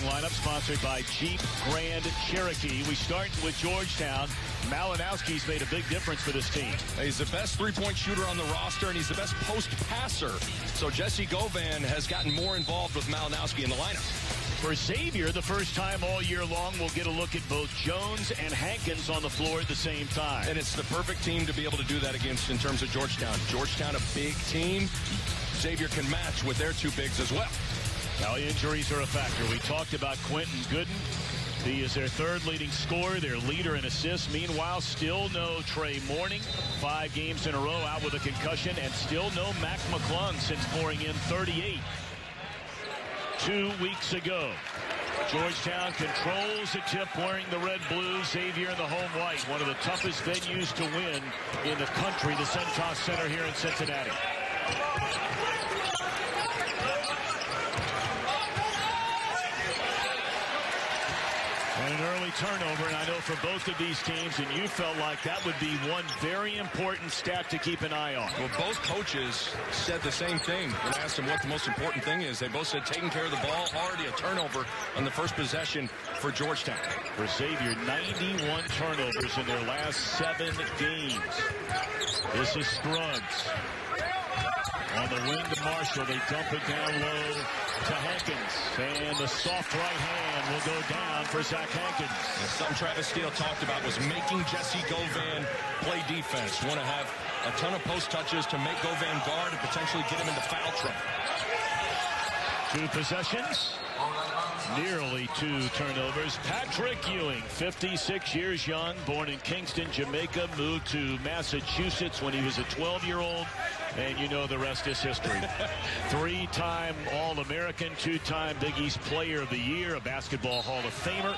starting lineup sponsored by Jeep Grand Cherokee. We start with Georgetown. Malinowski's made a big difference for this team. He's the best three-point shooter on the roster, and he's the best post passer. So Jesse Govan has gotten more involved with Malinowski in the lineup. For Xavier, the first time all year long, we'll get a look at both Jones and Hankins on the floor at the same time. And it's the perfect team to be able to do that against in terms of Georgetown. Georgetown, a big team. Xavier can match with their two bigs as well. Now, injuries are a factor. We talked about Quentin Gooden. He is their third leading scorer, their leader in assists. Meanwhile, still no Trey Morning. 5 games in a row out with a concussion, and still no Mac McClung since pouring in 38 2 weeks ago. Georgetown controls the tip wearing the red blue. Xavier in the home white. One of the toughest venues to win in the country, the Centos Center here in Cincinnati. And an early turnover, and I know for both of these teams, and you felt like that would be one very important stat to keep an eye on. Well, both coaches said the same thing. When I asked them what the most important thing is, they both said taking care of the ball, already a turnover on the first possession for Georgetown. For Xavier, 91 turnovers in their last 7 games. This is Scruggs. On the wing to Marshall, they dump it down low to Hankins. And the soft right hand will go down for Zach Hankins. And something Travis Steele talked about was making Jesse Govan play defense. Want to have a ton of post touches to make Govan guard and potentially get him into foul trouble. 2 possessions. Nearly 2 turnovers. Patrick Ewing, 56 years young, born in Kingston, Jamaica, moved to Massachusetts when he was a 12-year-old, and you know the rest is history. 3-time All-American, 2-time Big East Player of the Year, a Basketball Hall of Famer,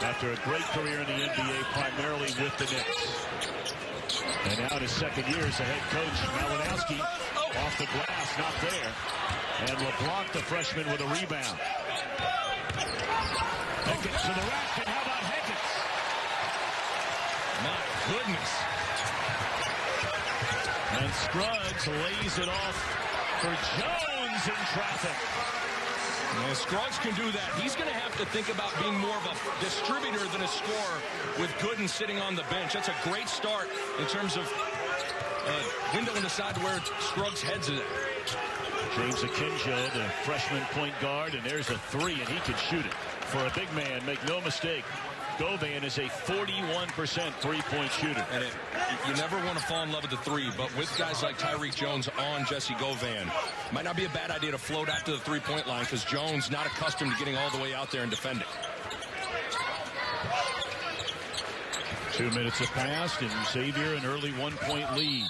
after a great career in the NBA, primarily with the Knicks. And now in his second year as the head coach, Malinowski off the glass, not there. And LeBlanc, the freshman, with a rebound. Hankins to the rack, and how about Hankins? My goodness. And Scruggs lays it off for Jones in traffic. And Scruggs can do that. He's going to have to think about being more of a distributor than a scorer with Gooden sitting on the bench. That's a great start in terms of window in the side where Scruggs heads it. James Akinjo, the freshman point guard, and there's a 3, and he can shoot it. For a big man, make no mistake, Govan is a 41% three-point shooter. And you never want to fall in love with the 3, but with guys like Tyreek Jones on Jesse Govan, might not be a bad idea to float out to the three-point line because Jones not accustomed to getting all the way out there and defending. 2 minutes have passed, and Xavier an early 1-point lead.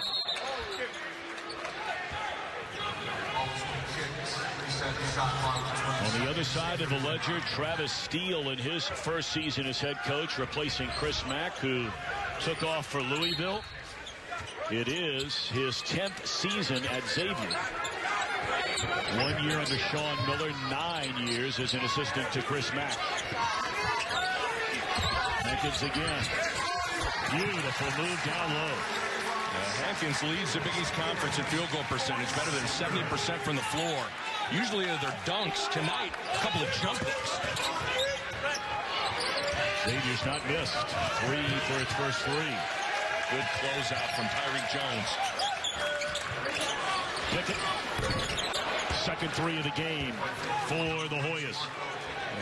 On the other side of the ledger, Travis Steele in his first season as head coach, replacing Chris Mack, who took off for Louisville. It is his 10th season at Xavier. 1 year under Sean Miller, 9 years as an assistant to Chris Mack. Hankins again. Beautiful move down low. Hankins leads the Big East Conference in field goal percentage, better than 70% from the floor. Usually they're dunks. Tonight, a couple of jumpers. Xavier's not missed. 3 for its first 3. Good closeout from Tyreek Jones. Pickett. Second 3 of the game for the Hoyas.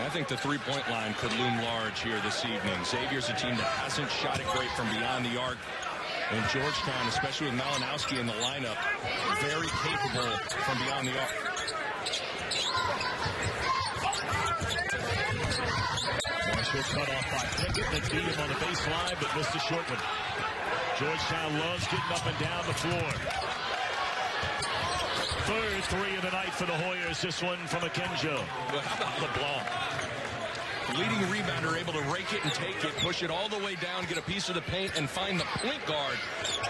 I think the three-point line could loom large here this evening. Xavier's a team that hasn't shot it great from beyond the arc. And Georgetown, especially with Malinowski in the lineup, very capable from beyond the arc. Marshall cut off by Pickett. They beat him on the baseline, but missed a short one. Georgetown loves getting up and down the floor. Third 3 of the night for the Hoyas. This one from Akinjo. Well, how about LeBlanc? Leading rebounder, able to rake it and take it, push it all the way down, get a piece of the paint, and find the point guard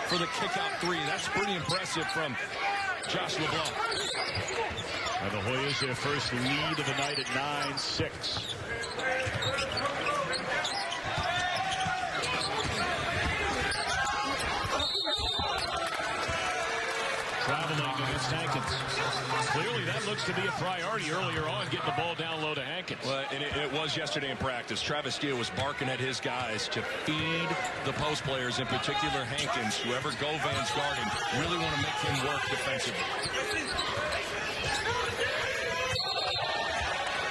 for the kick-out 3. That's pretty impressive from Josh LeBlanc. And the Hoyas, their first lead of the night at 9-6. Traveling against Hankins. Clearly that looks to be a priority earlier on, getting the ball down low to Hankins. Well, and it was yesterday in practice. Travis Steele was barking at his guys to feed the post players, in particular Hankins. Whoever Govan's guarding, really want to make him work defensively.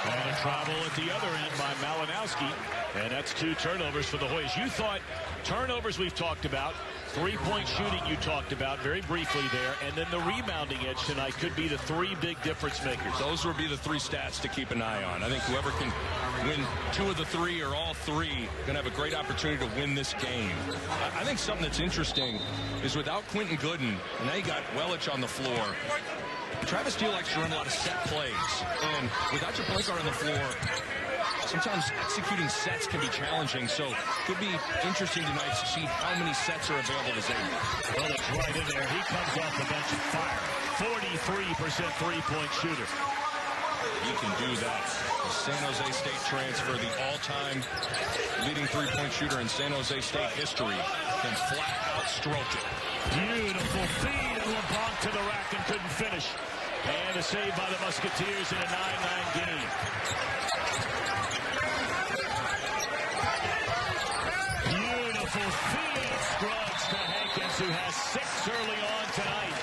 And a travel at the other end by Malinowski. And that's 2 turnovers for the Hoyas. You thought turnovers we've talked about, three-point shooting you talked about very briefly there, and then the rebounding edge tonight could be the 3 big difference makers. Those would be the 3 stats to keep an eye on. I think whoever can win 2 of the 3 or all 3 going to have a great opportunity to win this game. I think something that's interesting is without Quentin Gooden, and now you got Wellich on the floor, Travis Steele likes to run a lot of set plays. And without your point guard on the floor, sometimes executing sets can be challenging. So it could be interesting tonight to see how many sets are available to Xavier. Well, it's right in there. He comes off the bench fire. 43% three-point shooter. He can do that. The San Jose State transfer, the all-time leading three-point shooter in San Jose State history, can flat out stroke it. Beautiful feed, and LeBlanc to the rack and couldn't finish. And a save by the Musketeers in a 9-9 game. Beautiful feed, Scruggs to Hankins, who has 6 early on tonight.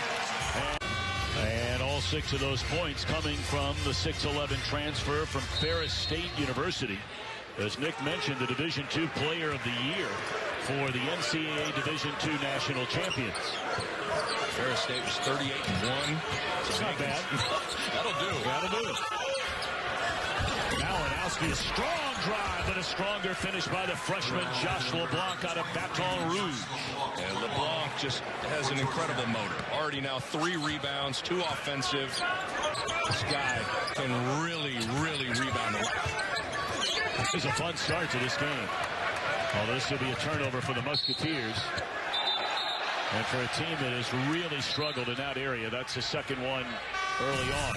And all 6 of those points coming from the 6'11 transfer from Ferris State University. As Nick mentioned, the Division II Player of the Year for the NCAA Division II National Champions. Ferris State was 38-1. It's not bad. That'll do. That'll do. Malinowski, a strong drive, but a stronger finish by the freshman Josh LeBlanc out of Baton Rouge. And LeBlanc just has an incredible motor. Already now 3 rebounds, 2 offensive. This guy can really, really rebound a lot. This is a fun start to this game. Although this will be a turnover for the Musketeers. And for a team that has really struggled in that area, that's the second one early on.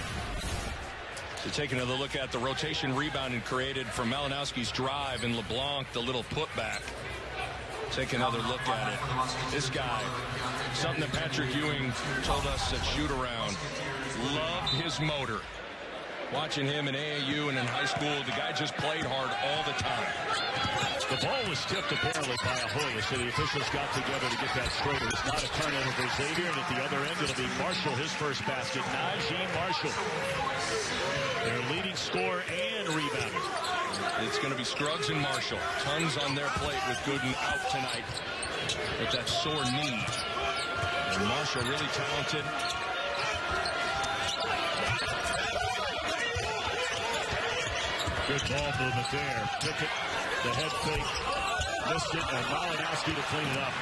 So taking another look at the rotation rebounding created from Malinowski's drive and LeBlanc, the little putback. Take another look at it. This guy, something that Patrick Ewing told us at shoot-around, loved his motor. Watching him in AAU and in high school, the guy just played hard all the time. The ball was tipped apparently by a Hoya, so the officials got together to get that straight. It was not a turnover for Xavier, and at the other end, it'll be Marshall, his first basket. Najee Marshall, their leading scorer and rebounder. It's going to be Scruggs and Marshall. Tons on their plate with Gooden out tonight with that sore knee. And Marshall really talented. Good ball movement there. Pickett, the head fake, missed it, and Malinowski to clean it up.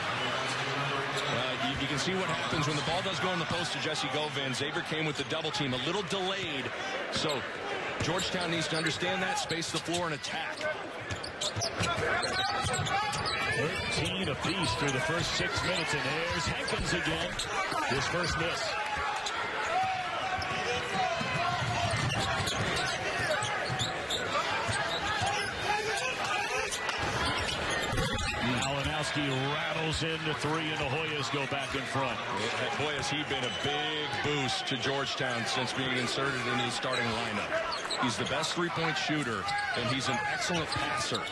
You can see what happens when the ball does go in the post to Jesse Govan. Xavier came with the double team, a little delayed. So Georgetown needs to understand that, space the floor and attack. 13 apiece through the first 6 minutes, and there's Hankins again. His first miss. Malinowski rattles into 3, and the Hoyas go back in front. Boy, has he been a big boost to Georgetown since being inserted into the starting lineup. He's the best three-point shooter, and he's an excellent passer.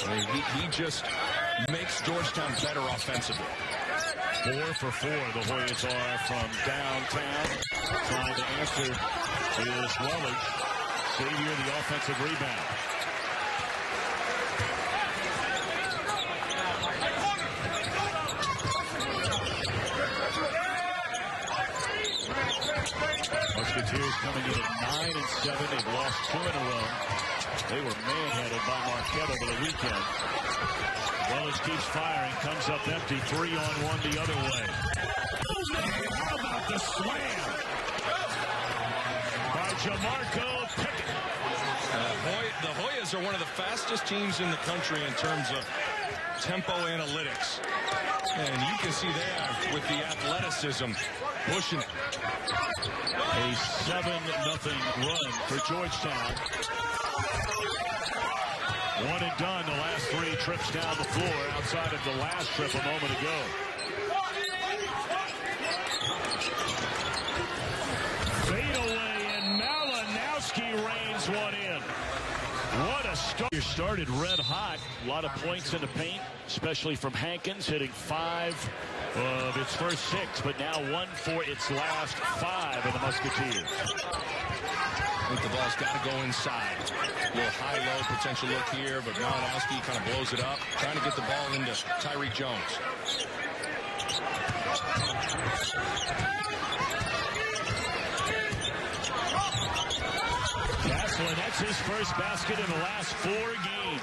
I mean, he just makes Georgetown better offensively. 4 for 4, the Hoyas are from downtown. Trying to answer is Wellich. Xavier, the offensive rebound. Musketeers coming in at 9-7. They've lost 2 in a row. They were manhandled by Marquette over the weekend. Wellich keeps firing, comes up empty, 3-on-1 the other way. How about the slam by Jamarco Pickett? The Hoyas are one of the fastest teams in the country in terms of tempo analytics. And you can see there with the athleticism pushing it. A 7-0 run for Georgetown. 1 and done the last 3 trips down the floor outside of the last trip a moment ago. Started red hot. A lot of points in the paint, especially from Hankins, hitting 5 of its first 6, but now 1 for its last 5 of the Musketeers. I think the ball's got to go inside. A little high-low potential look here, but Malinowski kind of blows it up, trying to get the ball into Tyreek Jones. Caslin, that's his first basket in the last 4 games.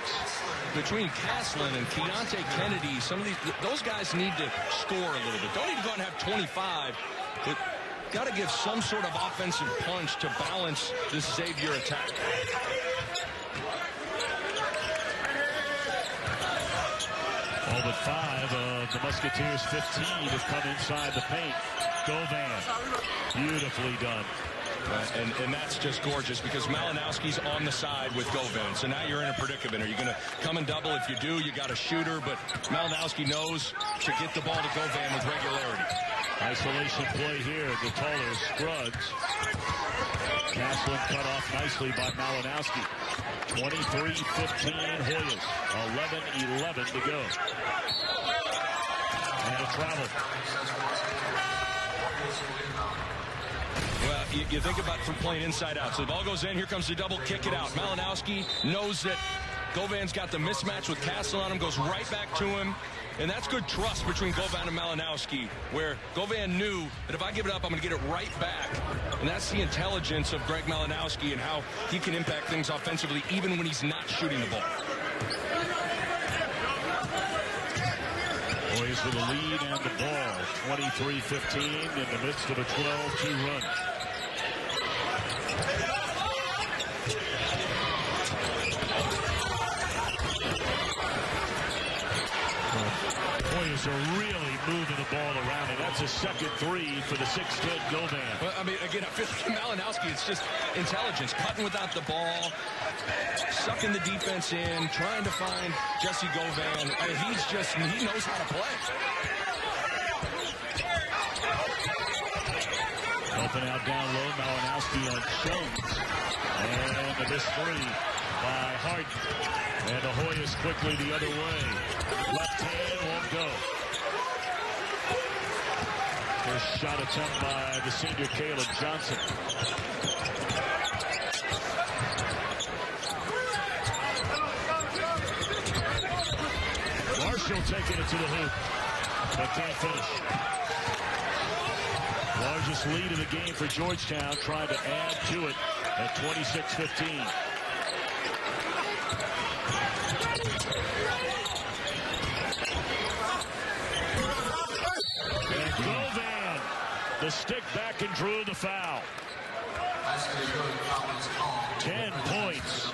Between Caslin and Keontae Kennedy, some of those guys need to score a little bit. Don't need to go out and have 25, but got to give some sort of offensive punch to balance this Xavier attack. All but 5 of the Musketeers' 15 have come inside the paint. Govan, beautifully done. And that's just gorgeous because Malinowski's on the side with Govan. So now you're in a predicament. Are you going to come and double? If you do, you got a shooter. But Malinowski knows to get the ball to Govan with regularity. Isolation play here. The taller Scruggs. Caslin cut off nicely by Malinowski. 23-15 Hoyas. 11-11 to go. And a travel. Well, you think about from playing inside out. So the ball goes in. Here comes the double. Kick it out. Malinowski knows that Govan's got the mismatch with Caslin on him. Goes right back to him. And that's good trust between Govan and Malinowski, where Govan knew that if I give it up, I'm going to get it right back. And that's the intelligence of Greg Malinowski and how he can impact things offensively even when he's not shooting the ball. Boys with the lead and the ball. 23-15 in the midst of a 12-2 run. Hoyas are really moving the ball around, and that's a second 3 for the 6'10" Govan. Well, I mean, again, Malinowski, it's just intelligence, cutting without the ball, sucking the defense in, trying to find Jesse Govan. I mean, he knows how to play. Helping out down low, Malinowski on Jones. And the missed 3 by Harden. And the Hoyas quickly the other way. Left hand won't go. First shot attempt by the senior Caleb Johnson. Marshall taking it to the hoop, but can't finish. Largest lead of the game for Georgetown, trying to add to it at 26-15. And Govan, the stick back and drew the foul. 10 points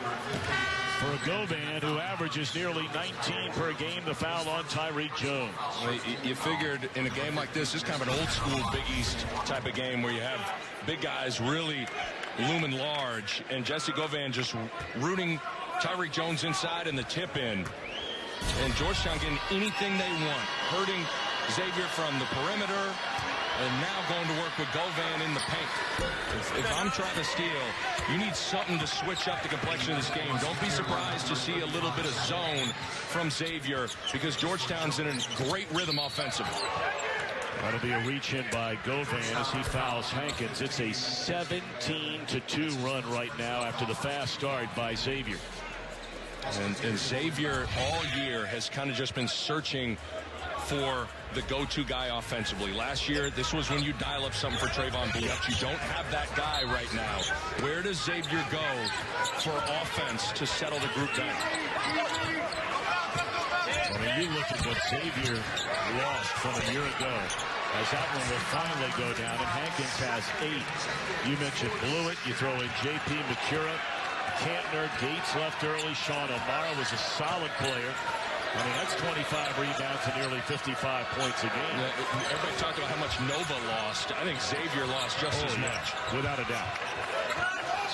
for Govan, who averages nearly 19 per game. The foul on Tyreek Jones. Well, you figured in a game like this is kind of an old school Big East type of game where you have big guys really looming large, and Jesse Govan just rooting Tyreek Jones inside and the tip in. And Georgetown getting anything they want, hurting Xavier from the perimeter, and now going to work with Govan in the paint. If I'm trying to steal, you need something to switch up the complexion of this game. Don't be surprised to see a little bit of zone from Xavier because Georgetown's in a great rhythm offensively. That'll be a reach in by Govan as he fouls Hankins. It's a 17-2 run right now after the fast start by Xavier. And Xavier all year has kind of just been searching for the go-to guy offensively. Last year, this was when you dial up something for Trayvon Blue. You don't have that guy right now. Where does Xavier go for offense to settle the group down? I mean, you look at what Xavier lost from a year ago, as that one will finally go down, and Hankins has 8. You mentioned Blewett. You throw in J.P. McCura, Cantner, Gates left early. Sean O'Mara was a solid player. I mean, that's 25 rebounds and nearly 55 points a game. Yeah, everybody talked about how much Nova lost. I think Xavier lost just as much. Without a doubt.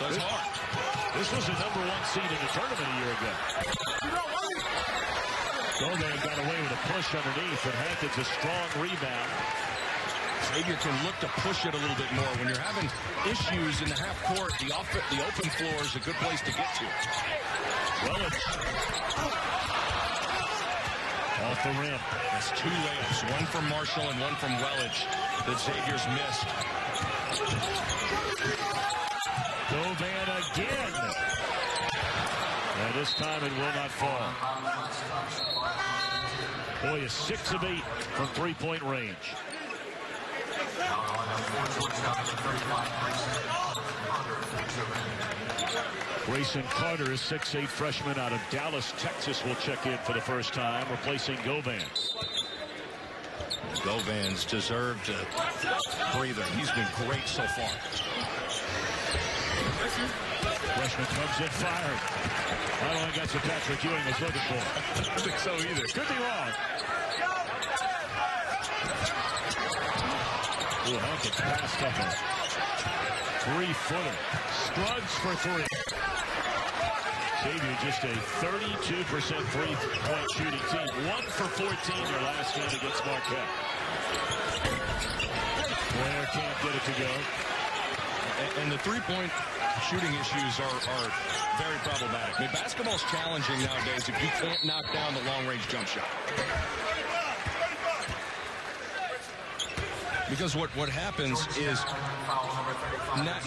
So it's hard. This was the #1 seed in the tournament a year ago. Govan got away with a push underneath, but Hankins a strong rebound. Xavier can look to push it a little bit more. When you're having issues in the half court, the open floor is a good place to get to. Wellich. Off the rim. That's 2 layups, one from Marshall and one from Wellich that Xavier's missed. Govan again. And this time it will not fall. Boy is 6 of 8 from three-point range. Grayson Carter, is 6'8" freshman out of Dallas, Texas, will check in for the first time, replacing Govan. Govan's deserved a breather. He's been great so far. Freshman comes in firing. I don't think that's what Patrick Ewing was looking for. I don't think so either. Could be wrong. Ooh, Hankins passed up a 3-footer. Scruggs for 3. Xavier just a 32% three-point shooting team. 1 for 14 their last game against Marquette. Blair can't get it to go. And the three-point shooting issues are very problematic. I mean, basketball's challenging nowadays if you can't knock down the long-range jump shot. Because what happens is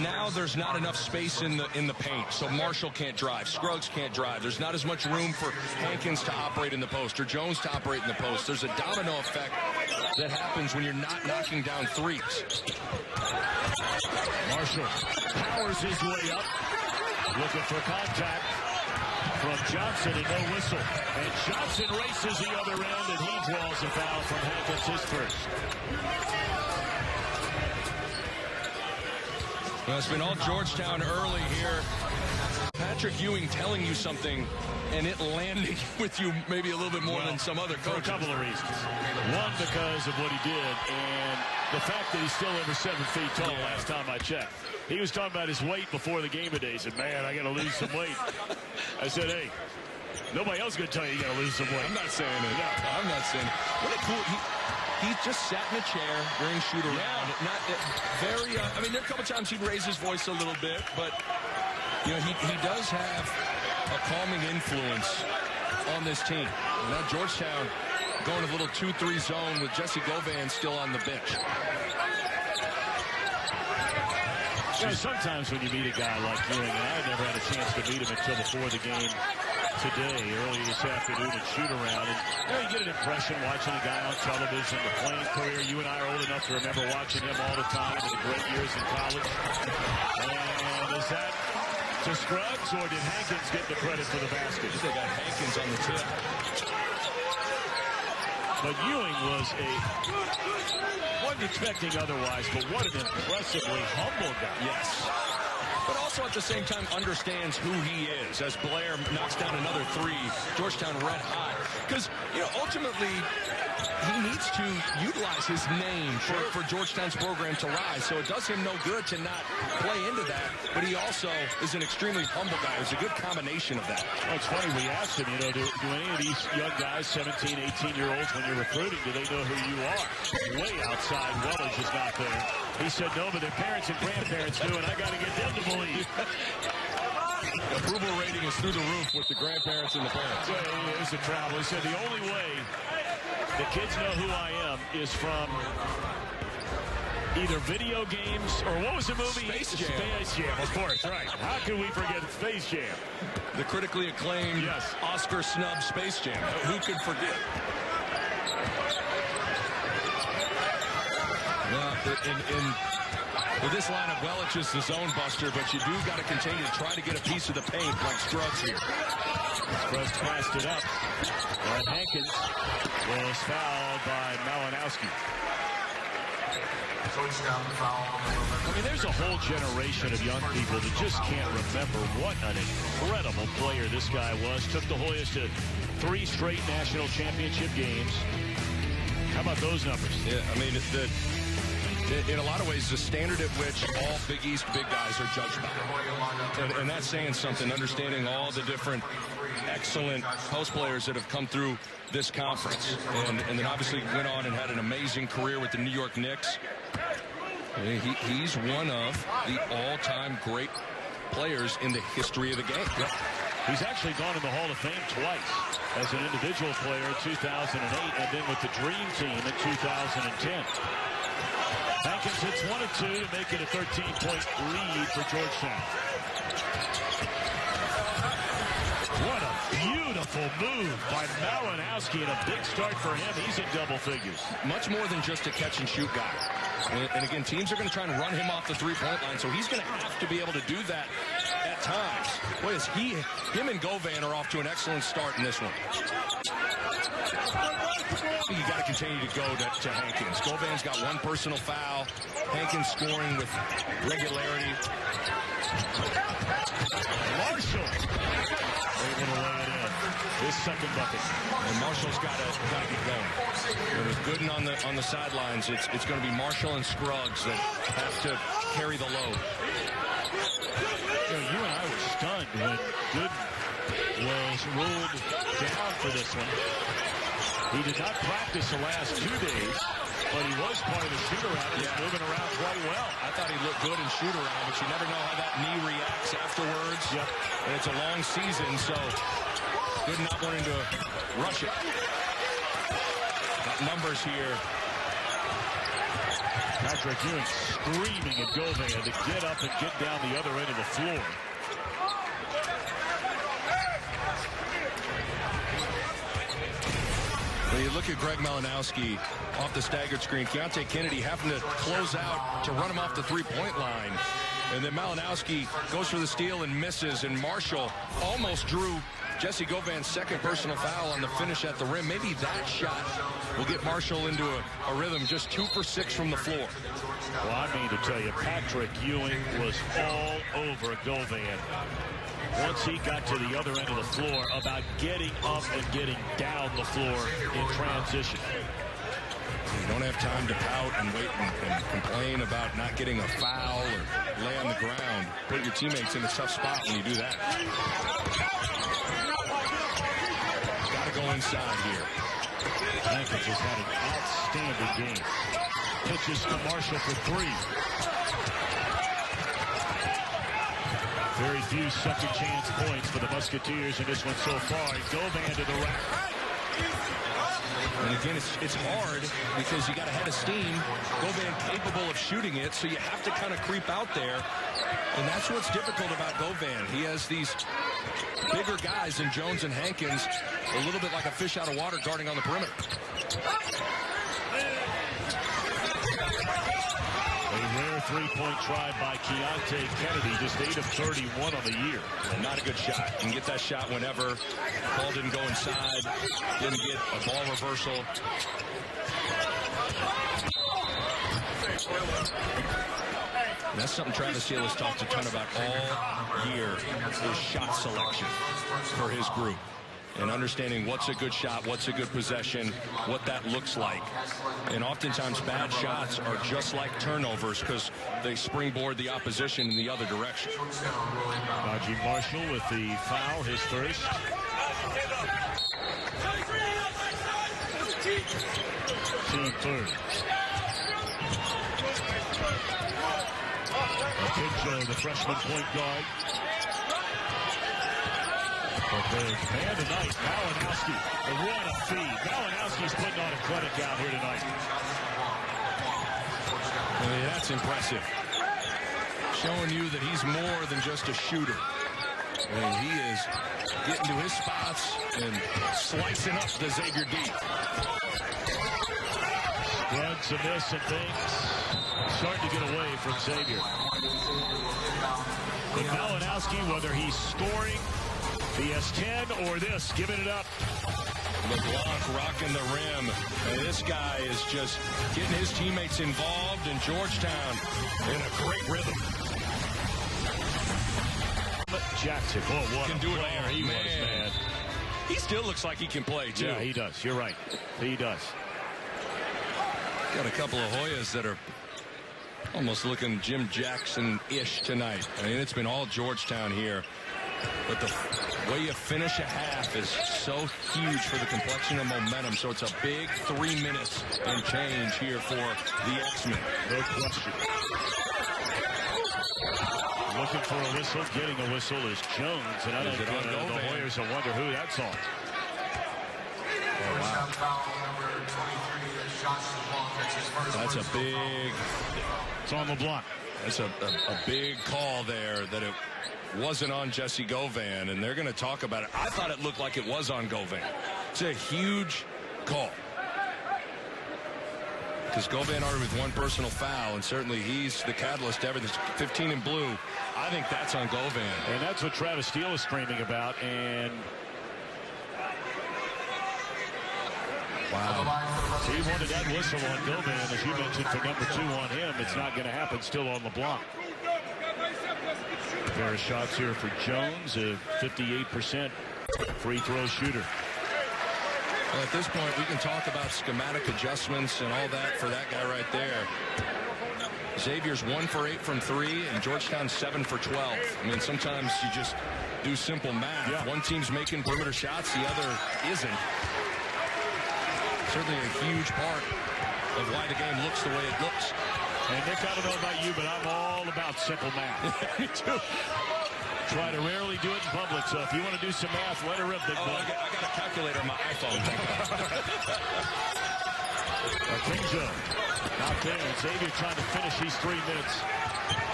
now there's not enough space in the paint, so Marshall can't drive, Scruggs can't drive. There's not as much room for Hankins to operate in the post or Jones to operate in the post. There's a domino effect that happens when you're not knocking down threes. Marshall powers his way up, looking for contact from Johnson and no whistle. And Johnson races the other end, and he draws a foul from Hankins, his first. Well, it's been all Georgetown early here. Patrick Ewing telling you something and it landing with you maybe a little bit more than some other coaches. For a couple of reasons. One, because of what he did, and the fact that he's still over 7 feet tall last time I checked. He was talking about his weight before the game today. He said, man, I got to lose some weight. I said, hey, nobody else is going to tell you you got to lose some weight. I'm not saying it. No, I'm not saying it. What a cool... He just sat in a chair wearing shoot around. Yeah. Not very. I mean, there are a couple times he'd raise his voice a little bit, but you know he does have a calming influence on this team. Now Georgetown going a little 2-3 zone with Jesse Govan still on the bench. You know, sometimes when you meet a guy like Ewing, and I never had a chance to meet him until before the game today, early this afternoon, and shoot around. And you know, you get an impression watching a guy on television, the playing career. You and I are old enough to remember watching him all the time in the great years in college. And is that to Scruggs, or did Hankins get the credit for the basket? They got Hankins on the tip. But Ewing was wasn't expecting otherwise, but what an impressively humble guy. Yes. But also at the same time understands who he is. As Blair knocks down another 3, Georgetown red hot. Because, you know, ultimately, he needs to utilize his name for Georgetown's program to rise. So it does him no good to not play into that. But he also is an extremely humble guy. It's a good combination of that. Well, it's funny, we asked him, you know, do any of these young guys, 17, 18-year-olds, when you're recruiting, do they know who you are? Way outside, Wellich is not there. He said no, but their parents and grandparents do, and I got to get them to believe. Approval rating is through the roof with the grandparents and the parents. Yeah, there's the travel. He said the only way the kids know who I am is from either video games or what was the movie? Space Jam. Space Jam, of course, right. How can we forget Space Jam? The critically acclaimed Oscar snub Space Jam. Who could forget? Well, with this lineup, Wellich is the zone buster, but you do got to continue to try to get a piece of the paint like Scruggs here. Scruggs passed it up. And Hankins was fouled by Malinowski. I mean, there's a whole generation of young people that just can't remember what an incredible player this guy was. Took the Hoyas to 3 straight national championship games. How about those numbers? Yeah, I mean, in a lot of ways, the standard at which all Big East big guys are judged by. And that's saying something, understanding all the different excellent post players that have come through this conference. And then obviously went on and had an amazing career with the New York Knicks. He's one of the all-time great players in the history of the game. He's actually gone in the Hall of Fame twice as an individual player in 2008 and then with the Dream Team in 2010. Hankins hits 1 of 2 to make it a 13-point lead for Georgetown. What a beautiful move by Malinowski, and a big start for him. He's in double figures. Much more than just a catch-and-shoot guy. And again, teams are going to try and run him off the three-point line, so he's going to have to be able to do that at times. Boy, him and Govan are off to an excellent start in this one. You got to continue to go to Hankins. Govan's got 1 personal foul. Hankins scoring with regularity. Marshall able to lay it in. His second bucket. And Marshall's got to get going. And with Gooden on the sidelines, it's going to be Marshall and Scruggs that have to carry the load. You and I were stunned when Gooden was ruled down for this one. He did not practice the last 2 days, but he was part of the shoot-around. He was moving around quite well. I thought he looked good in shoot-around, but you never know how that knee reacts afterwards. Yep. And it's a long season, so Gooden not wanting to rush it. Got numbers here. Patrick Ewing screaming at Govan to get up and get down the other end of the floor. Well, you look at Greg Malinowski off the staggered screen. Keontae Kennedy having to close out to run him off the three-point line. And then Malinowski goes for the steal and misses. And Marshall almost drew Jesse Govan's second personal foul on the finish at the rim. Maybe that shot will get Marshall into a rhythm. Just 2 for 6 from the floor. Well, I mean to tell you, Patrick Ewing was all over Govan once he got to the other end of the floor about getting up and getting down the floor in transition. You don't have time to pout and wait and complain about not getting a foul or lay on the ground. Put your teammates in a tough spot when you do that. Got to go inside here. Hankins has had an outstanding game. Pitches to Marshall for 3. Very few second chance points for the Musketeers in this one so far. Govan to the rack. And again, it's hard because you got a head of steam. Govan capable of shooting it, so you have to kind of creep out there. And that's what's difficult about Govan. He has these bigger guys in Jones and Hankins, a little bit like a fish out of water guarding on the perimeter. A rare three-point try by Keontae Kennedy, just 8 of 31 on the year. Well, not a good shot. You can get that shot whenever. Ball didn't go inside. Didn't get a ball reversal. That's something Travis Hill has talked a ton about all year, is shot selection for his group. And understanding what's a good shot, what's a good possession, what that looks like. And oftentimes bad shots are just like turnovers because they springboard the opposition in the other direction. Najee Marshall with the foul, his first. Team third. Akinjo, the freshman point guard. But the man tonight, Malinowski. What a feed. Malinowski's putting on a clinic out here tonight. I mean, that's impressive. Showing you that he's more than just a shooter. And he is getting to his spots and slicing up the Xavier D. Runs a miss and things starting to get away from Xavier. But Malinowski, whether he's scoring BS10 or this, giving it up. LeBlanc rocking the rim. And this guy is just getting his teammates involved, in Georgetown in a great rhythm. Jackson, oh, what can a do it player all. he was, man. He still looks like he can play, too. Yeah, he does. You're right. He does. Got a couple of Hoyas that are almost looking Jim Jackson-ish tonight. I mean, it's been all Georgetown here. But the way you finish a half is so huge for the complexion of momentum. So it's a big 3 minutes and change here for the X-Men. No question. Looking for a whistle, getting a whistle is Jones, and I think the Hoyers will wonder who that's on. Oh, wow. That's a big... It's on the block. That's a big call there that it wasn't on Jesse Govan, and they're going to talk about it. I thought it looked like it was on Govan. It's a huge call. Because Govan already with one personal foul, and certainly he's the catalyst to everything. 15 in blue. I think that's on Govan. And that's what Travis Steele is screaming about, and... Wow. So he wanted that whistle on Govan, as you mentioned, for number 2 on him. It's not going to happen. Still on the block. A pair of shots here for Jones, a 58% free throw shooter. Well, at this point, we can talk about schematic adjustments and all that for that guy right there. Xavier's 1 for 8 from 3, and Georgetown's 7 for 12. I mean, sometimes you just do simple math. Yeah. One team's making perimeter shots, the other isn't. Certainly a huge part of why the game looks the way it looks. And Nick, I don't know about you, but I'm all about simple math. Me too. Try to rarely do it in public, so if you want to do some math, let her rip, big boy. I got a calculator on my iPhone. Kinjo, not there. Xavier trying to finish these 3 minutes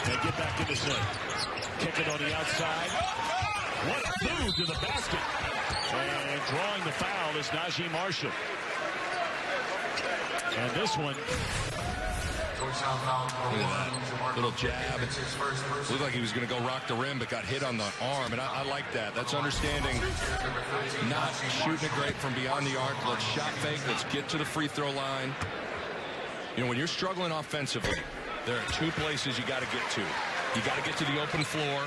and get back in the set. Kick it on the outside. What a move to the basket. And drawing the foul is Najee Marshall. And this one. Look at that. Little jab. Looked like he was going to go rock the rim, but got hit on the arm. And I like that. That's understanding. Not shooting it great from beyond the arc. Let's shot fake. Let's get to the free throw line. You know, when you're struggling offensively, there are 2 places you got to get to. You got to get to the open floor,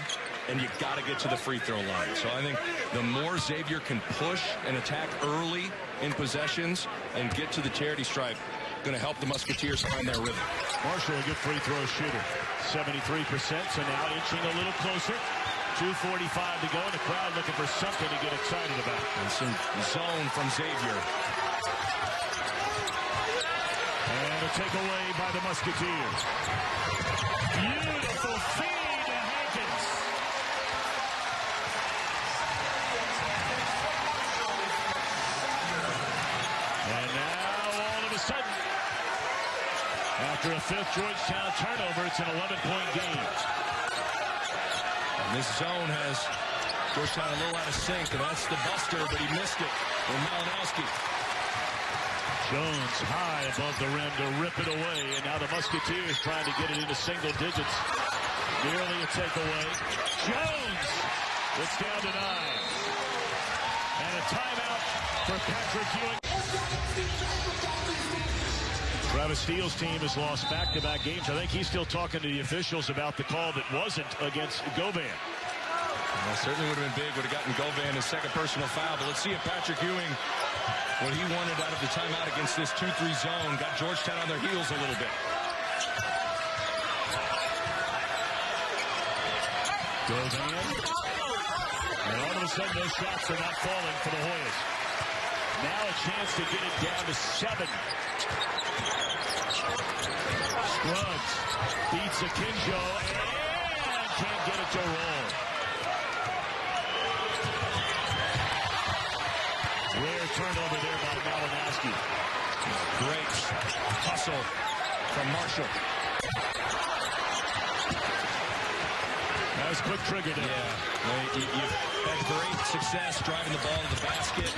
and you got to get to the free throw line. So I think the more Xavier can push and attack early in possessions and get to the charity stripe, going to help the Musketeers find their rhythm. Marshall, a good free throw shooter. 73%, so now inching a little closer. 2:45 to go, and the crowd looking for something to get excited about. And some zone from Xavier. And a takeaway by the Musketeers. Beautiful feed to Hankins. And now, all of a sudden, after a 5th Georgetown turnover, it's an 11-point game. And this zone has Georgetown a little out of sync, and that's the buster, but he missed it. And Malinowski. Jones high above the rim to rip it away, and now the Musketeers trying to get it into single digits. Nearly a takeaway. Jones! It's down to 9. And a timeout for Patrick Ewing. Travis Steele's team has lost back-to-back games. I think he's still talking to the officials about the call that wasn't against Govan. Well, certainly would have been big, would have gotten Govan his 2nd personal foul. But let's see if Patrick Ewing, what he wanted out of the timeout against this 2-3 zone, got Georgetown on their heels a little bit. Govan. And all of a sudden, those shots are not falling for the Hoyas. Now a chance to get it down to 7. Scruggs beats Akinjo and can't get it to roll. Rare turnover there by Malinowski. Great hustle from Marshall. That was quick trigger there. Yeah, you've had great success driving the ball to the basket.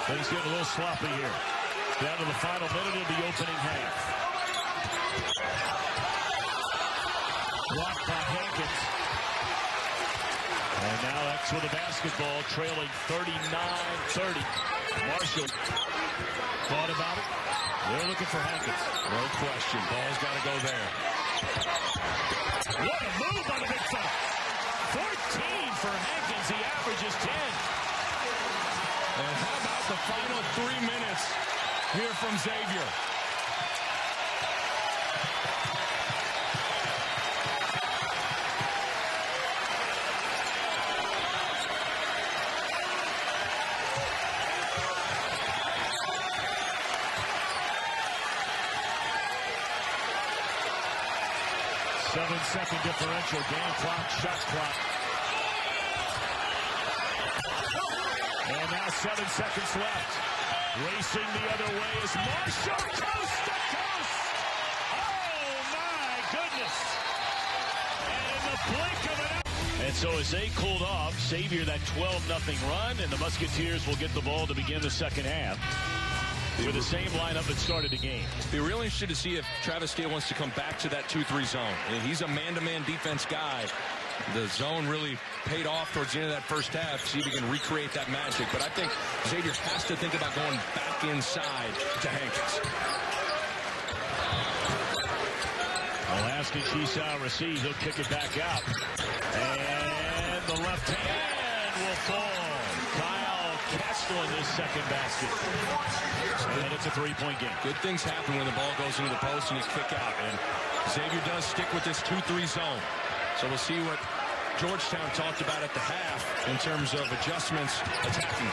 Things getting a little sloppy here. Down to the final minute of the opening half. Blocked by Hankins. And now that's with the basketball, trailing 39-30. Marshall thought about it. They're looking for Hankins. No question. Ball's got to go there. What a move on the big foul. 14 for Hankins. He averages 10. And how about the final 3 minutes here from Xavier? 7-second differential, game clock, shot clock. And now 7 seconds left. Racing the other way is Marshall, coast to coast. Oh, my goodness. And in the blink of an eye. And so as they cooled off, Xavier that 12-0 run, and the Musketeers will get the ball to begin the second half with the same lineup that started the game. Be really interested to see if Travis Steele wants to come back to that 2-3 zone. He's a man-to-man defense guy. The zone really paid off towards the end of that first half. See if he can recreate that magic. But I think Xavier has to think about going back inside to Hankins. Well, Haskins, Chisau receives. He'll kick it back out. And the left hand will fall. Kyle Castle in his second basket. And it's a three-point game. Good things happen when the ball goes into the post and you kick out. And Xavier does stick with this 2-3 zone. So we'll see what Georgetown talked about at the half in terms of adjustments attacking.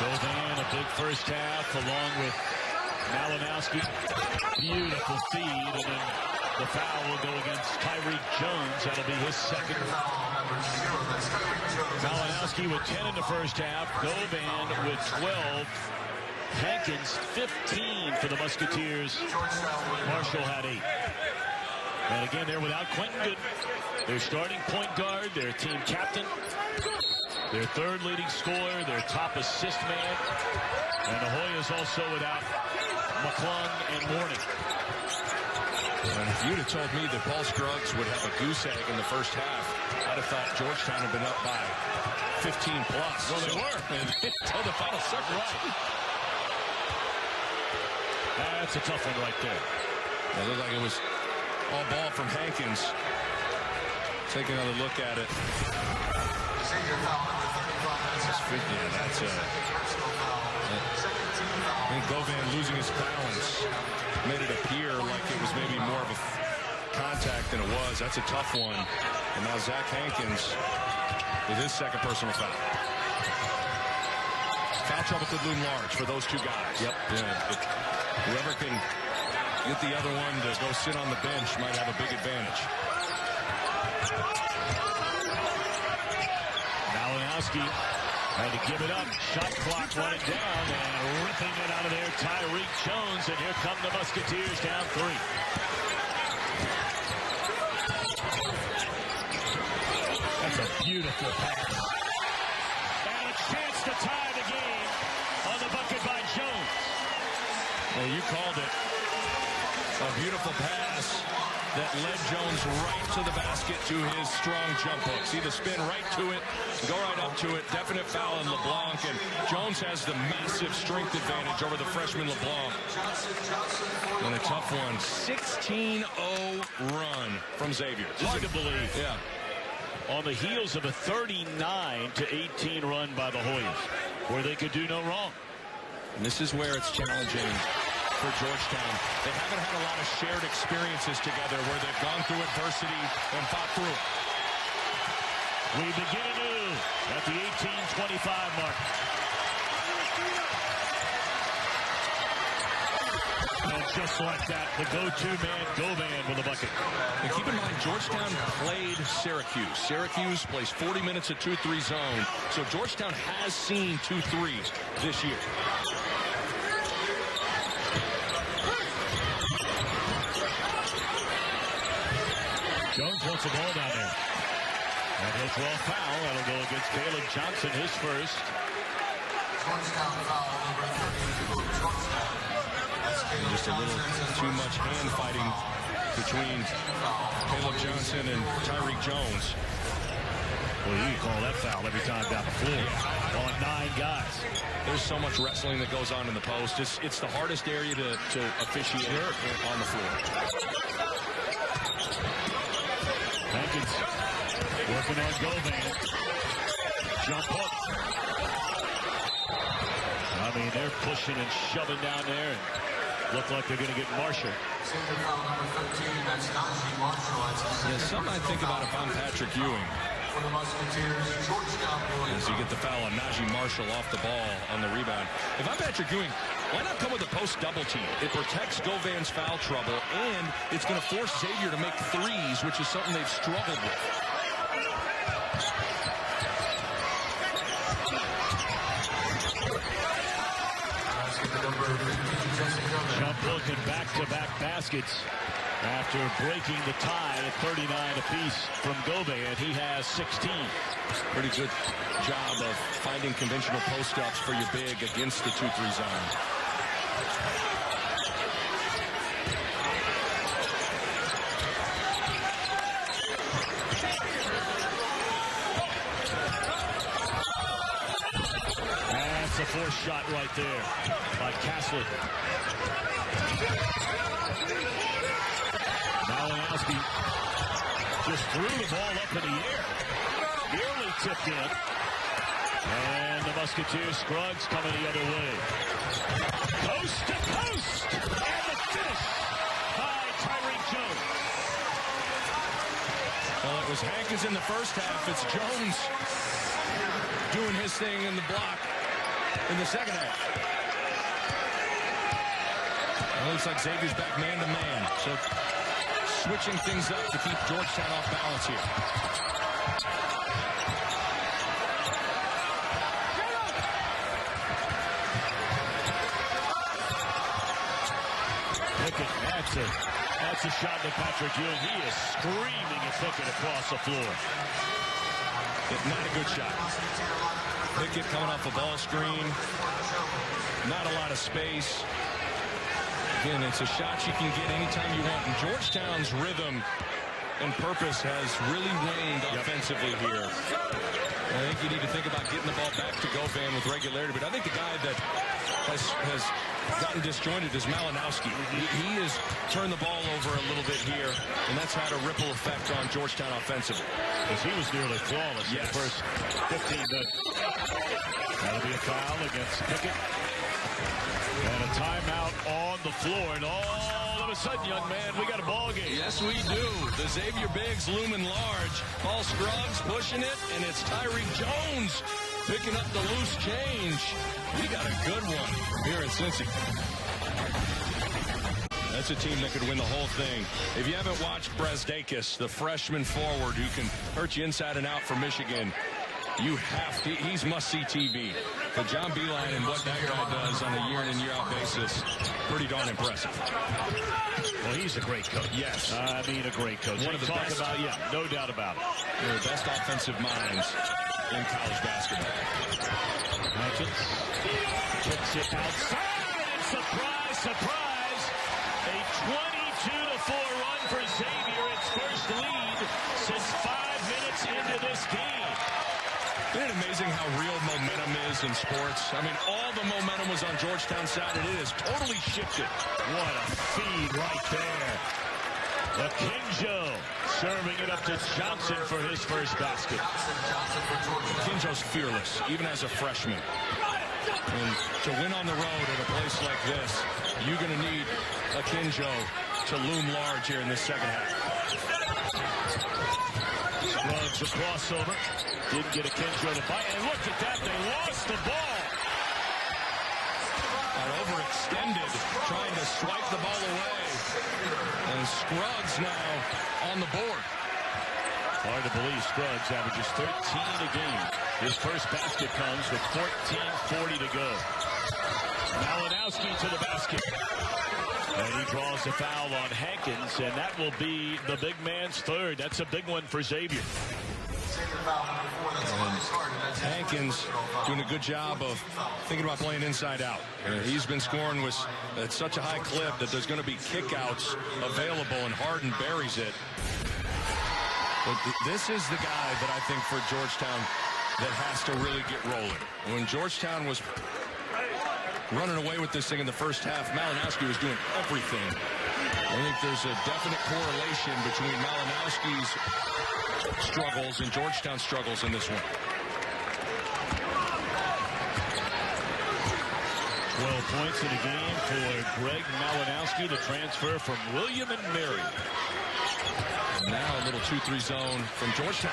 Govan, a big first half along with Malinowski. Beautiful feed, and then the foul will go against Tyreek Jones. That'll be his second. Malinowski with 10 in the first half. Govan with 12. Hankins 15 for the Musketeers. Marshall had 8. And again, they're without Quentin Gooden, their starting point guard, their team captain, their third leading scorer, their top assist man. And the Hoyas also without McClung and Mourning. And if you'd have told me that Paul Scruggs would have a goose egg in the first half, I'd have thought Georgetown had been up by 15 plus. Well, they were. Until the final second. Right. That's a tough one right there. It looked like it was all ball from Hankins. Take another look at it. I think Govan losing his balance made it appear like it was maybe more of a contact than it was. That's a tough one. And now Zach Hankins with his second personal foul. Foul trouble could loom large for those two guys. Yep. Yeah, whoever can get the other one to go sit on the bench might have a big advantage. Malinowski had to give it up. Shot clock running down and ripping it out of there, Tyreek Jones. And here come the Musketeers down 3. That's a beautiful pass. And a chance to tie the game on the bucket by Jones. Well, you called it. A beautiful pass that led Jones right to the basket to his strong jump hook. See the spin right to it, go right up to it. Definite foul on LeBlanc, and Jones has the massive strength advantage over the freshman LeBlanc. And a tough one. 16-0 run from Xavier. Hard to believe. Yeah. On the heels of a 39-18 run by the Hoyas, where they could do no wrong. And this is where it's challenging for Georgetown. They haven't had a lot of shared experiences together where they've gone through adversity and fought through it. We begin anew at the 18:25 mark. And just like that, the go-to man, Govan with a bucket. And keep in mind, Georgetown played Syracuse. Syracuse plays 40 minutes of 2-3 zone. So Georgetown has seen 2-3 this year. Jones wants the ball down there. And he'll draw a foul. That'll go against Caleb Johnson, his first. Just a little too much hand fighting between Caleb Johnson and Tyreek Jones. Well, you can call that foul every time down the floor. On 9 guys. There's so much wrestling that goes on in the post. It's the hardest area to officiate on the floor. Hankins working on Govan. Jump hook. I mean, they're pushing and shoving down there and look like they're going to get Marshall. Yeah, something I think about if I'm Patrick Ewing. For the Musketeers, Georgetown boys. As you get the foul on Najee Marshall off the ball on the rebound. If I'm Patrick Ewing, why not come with a post double team? It protects Govan's foul trouble, and it's going to force Xavier to make threes, which is something they've struggled with. Jump looking back-to-back baskets after breaking the tie at 39 apiece from Govan. He has 16. Pretty good job of finding conventional post-ups for your big against the 2-3 zone. That's a forced shot right there by Castle. Malinowski just threw the ball up in the air. Nearly tipped in. And the Musketeers Scruggs coming the other way. Coast to coast. And the finish by Tyreek Jones. Well, it was Hankins in the first half. It's Jones doing his thing in the block in the second half. It looks like Xavier's back man-to-man. So switching things up to keep Georgetown off balance here. Pickett, that's a shot to Patrick Ewing. He is screaming at Pickett across the floor. Not a good shot. Pickett coming off a ball screen. Not a lot of space. Again, it's a shot you can get anytime you want. And Georgetown's rhythm and purpose has really waned offensively here. I think you need to think about getting the ball back to Govan with regularity. But I think the guy that has gotten disjointed is Malinowski. He has turned the ball over a little bit here, and that's had a ripple effect on Georgetown offensively. Because he was nearly flawless in the first 15 minutes. That'll be a foul against Pickett. And a timeout on the floor. And all of a sudden, young man, we got a ball game. Yes, we do. The Xavier bigs looming large. Paul Scruggs pushing it, and it's Tyreek Jones picking up the loose change. We got a good one here at Cincy. That's a team that could win the whole thing. If you haven't watched Brasdakis, the freshman forward who can hurt you inside and out for Michigan, you have to. He's must-see TV. But John Beilein and what that guy does on a year-in and year-out basis, pretty darn impressive. Well, he's a great coach. Yes. I mean, a great coach. One of the best. No doubt about it. One of the best offensive minds in college basketball. Hankins kicks it outside, and surprise, surprise, a 22-4 run for Xavier, its first lead since 5 minutes into this game. Isn't it amazing how real momentum is in sports? I mean, all the momentum was on Georgetown's side, and it has totally shifted. What a feed right there. Akinjo serving it up to Johnson for his first basket. Akinjo's fearless, even as a freshman. And to win on the road at a place like this, you're going to need Akinjo to loom large here in this second half. Scruggs a crossover. Didn't get Akinjo to bite. And look at that, they lost the ball. Overextended, trying to swipe the ball away. And Scruggs now on the board. Hard to believe Scruggs averages 13 a game. His first basket comes with 14:40 to go. Malinowski to the basket. And he draws a foul on Hankins, and that will be the big man's third. That's a big one for Xavier. Hankins doing a good job of thinking about playing inside out. He's been scoring with at such a high clip that there's going to be kickouts available, and Harden buries it. But this is the guy that I think for Georgetown that has to really get rolling. When Georgetown was running away with this thing in the first half, Malinowski was doing everything. I think there's a definite correlation between Malinowski's struggles and Georgetown's struggles in this one. 12 points in a game for Greg Malinowski, the transfer from William and Mary. And now a little 2-3 zone from Georgetown.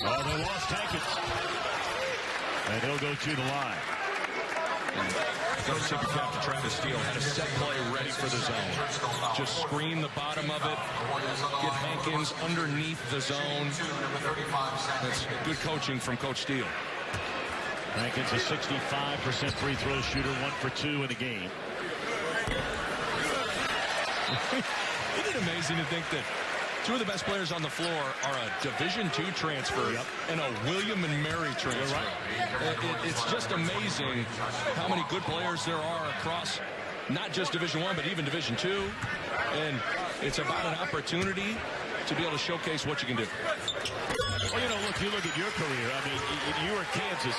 Well, they lost Hankins. And he'll go to the line. Got to tip your cap to Travis Steele. Had a set play ready for the zone. Just screen the bottom of it. Get Hankins underneath the zone. That's good coaching from Coach Steele. Hankins a 65% free throw shooter, 1 for 2 in the game. Isn't it amazing to think that two of the best players on the floor are a Division II transfer and a William and Mary transfer? Right. It's just amazing how many good players there are across not just Division I, but even Division II. And it's about an opportunity to be able to showcase what you can do. Well, you look at your career. I mean, you were Kansas.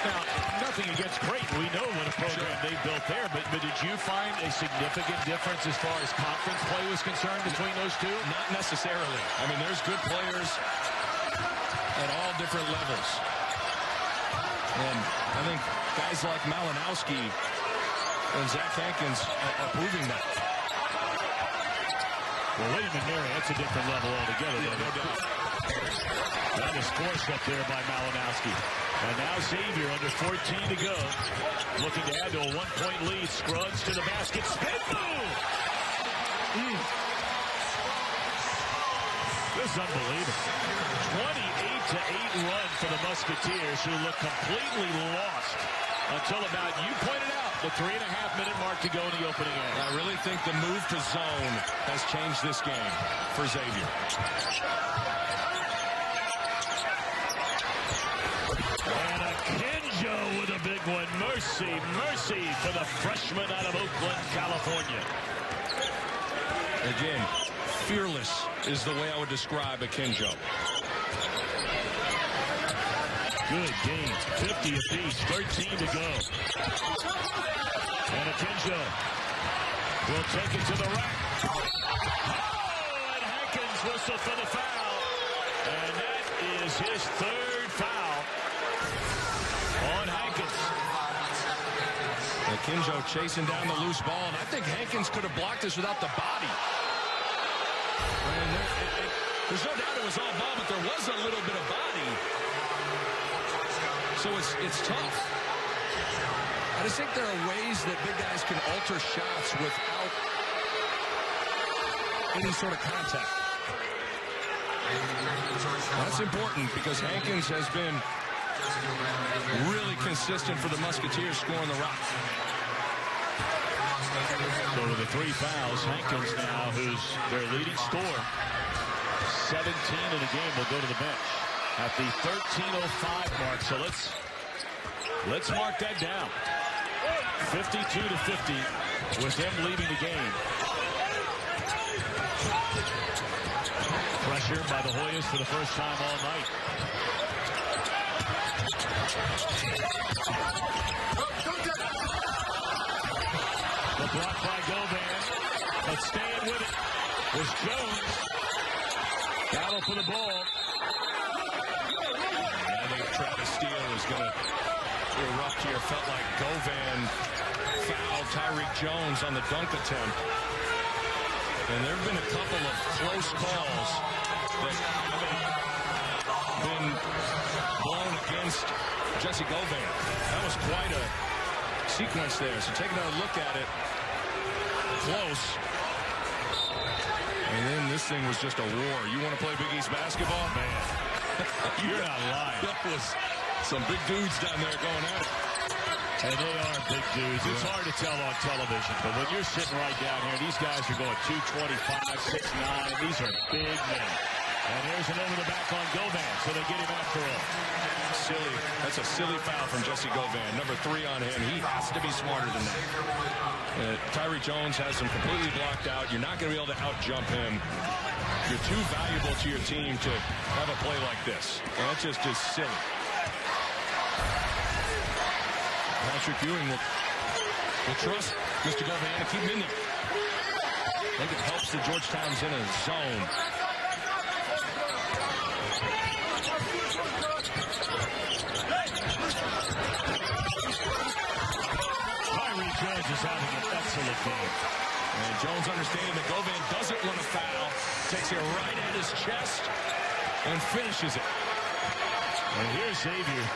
Now, nothing against Creighton. We know what a program they built there, but did you find a significant difference as far as conference play was concerned between those two? Not necessarily. I mean, there's good players at all different levels. And I think guys like Malinowski and Zach Hankins are proving that. Well, William and Mary, that's a different level altogether. Yeah, no doubt. That was forced up there by Malinowski. And now Xavier under 14 to go. Looking to add to a 1-point lead. Scruggs to the basket. Spin move! This is unbelievable. 28-8 run for the Musketeers, who look completely lost until about, you pointed out, the 3.5-minute mark to go in the opening half. I really think the move to zone has changed this game for Xavier. And a Kenjo with a big one. Mercy for the freshman out of Oakland, California. Again, fearless is the way I would describe a Kenjo. Good game. 50 apiece. 13 to go. And a Kenjo will take it to the rack. Oh, and Hankins whistle for the foul. And that is his third foul on Hankins. Kenjo chasing down the loose ball, and I think Hankins could have blocked this without the body. And there's no doubt it was all ball, but there was a little bit of body. So it's tough. I just think there are ways that big guys can alter shots without any sort of contact. That's important because Hankins has been really consistent for the Musketeers scoring the rock. So with the 3 fouls, Hankins now, who's their leading scorer, 17 in the game, will go to the bench at the 13:05 mark. So let's mark that down. 52-50 with them leaving the game. Pressure by the Hoyas for the first time all night. The block by Govan, but staying with it was Jones. Battle for the ball. I think Travis Steele is going to erupt here. Felt like Govan fouled Tyreek Jones on the dunk attempt. And there have been a couple of close calls that have been blown against Jesse Govan. That was quite a sequence there. So take another look at it. Close. And then this thing was just a war. You want to play Big East basketball? Man, you're not lying. That was some big dudes down there going at it. And they are big dudes. It's hard to tell on television, but when you're sitting right down here, these guys are going 225, 6'9". These are big men. And there's an over the back on Govan, so they get him after all. Silly. That's a silly foul from Jesse Govan. Number 3 on him. He has to be smarter than that. Tyreek Jones has him completely blocked out. You're not going to be able to out-jump him. You're too valuable to your team to have a play like this. And that just is silly. Patrick Ewing will trust Mr. Govan to keep him in there. I think it helps the Georgetown's in a zone. Tyreek Jones is having an excellent game. And Jones understanding that Govan doesn't want to foul. Takes it right at his chest and finishes it. And here's Xavier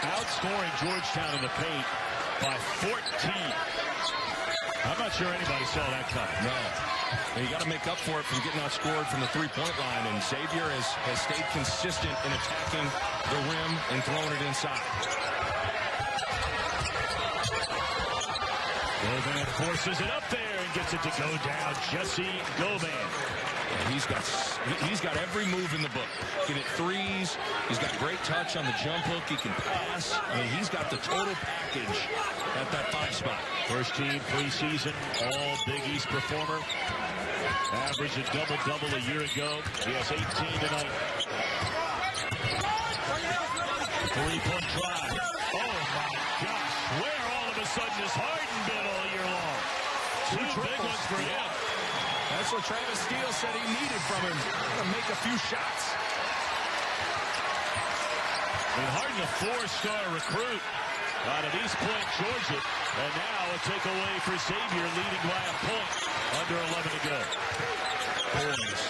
outscoring Georgetown in the paint by 14. I'm not sure anybody saw that coming. No. You got to make up for it from getting outscored from the three-point line, and Xavier has stayed consistent in attacking the rim and throwing it inside. Govan forces it up there and gets it to go down. Jesse Govan. Yeah, he's got every move in the book. He can hit threes. He's got great touch on the jump hook. He can pass. I mean, he's got the total package at that 5 spot. First team preseason All Big East performer. Averaged a double-double a year ago. He has 18 tonight. Three-point try. Oh, my gosh. Where all of a sudden has Harden been all year long? Two big ones for him. That's what Travis Steele said he needed from him, to make a few shots. I mean, Harden, a 4-star recruit out of East Point, Georgia. And now a takeaway for Xavier, leading by a point. Under 11 to go. Boys.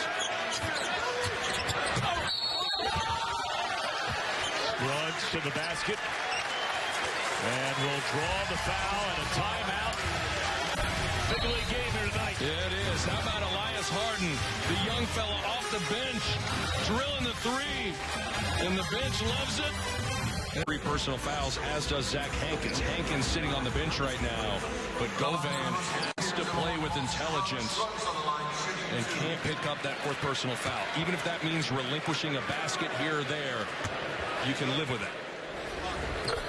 Scruggs to the basket. And will draw the foul and a timeout. Big league game here tonight. Yeah, it is. How about Elias Harden, the young fella off the bench, drilling the three, and the bench loves it. 3 personal fouls, as does Zach Hankins. Hankins sitting on the bench right now, but Govan has to play with intelligence and can't pick up that 4th personal foul. Even if that means relinquishing a basket here or there, you can live with it.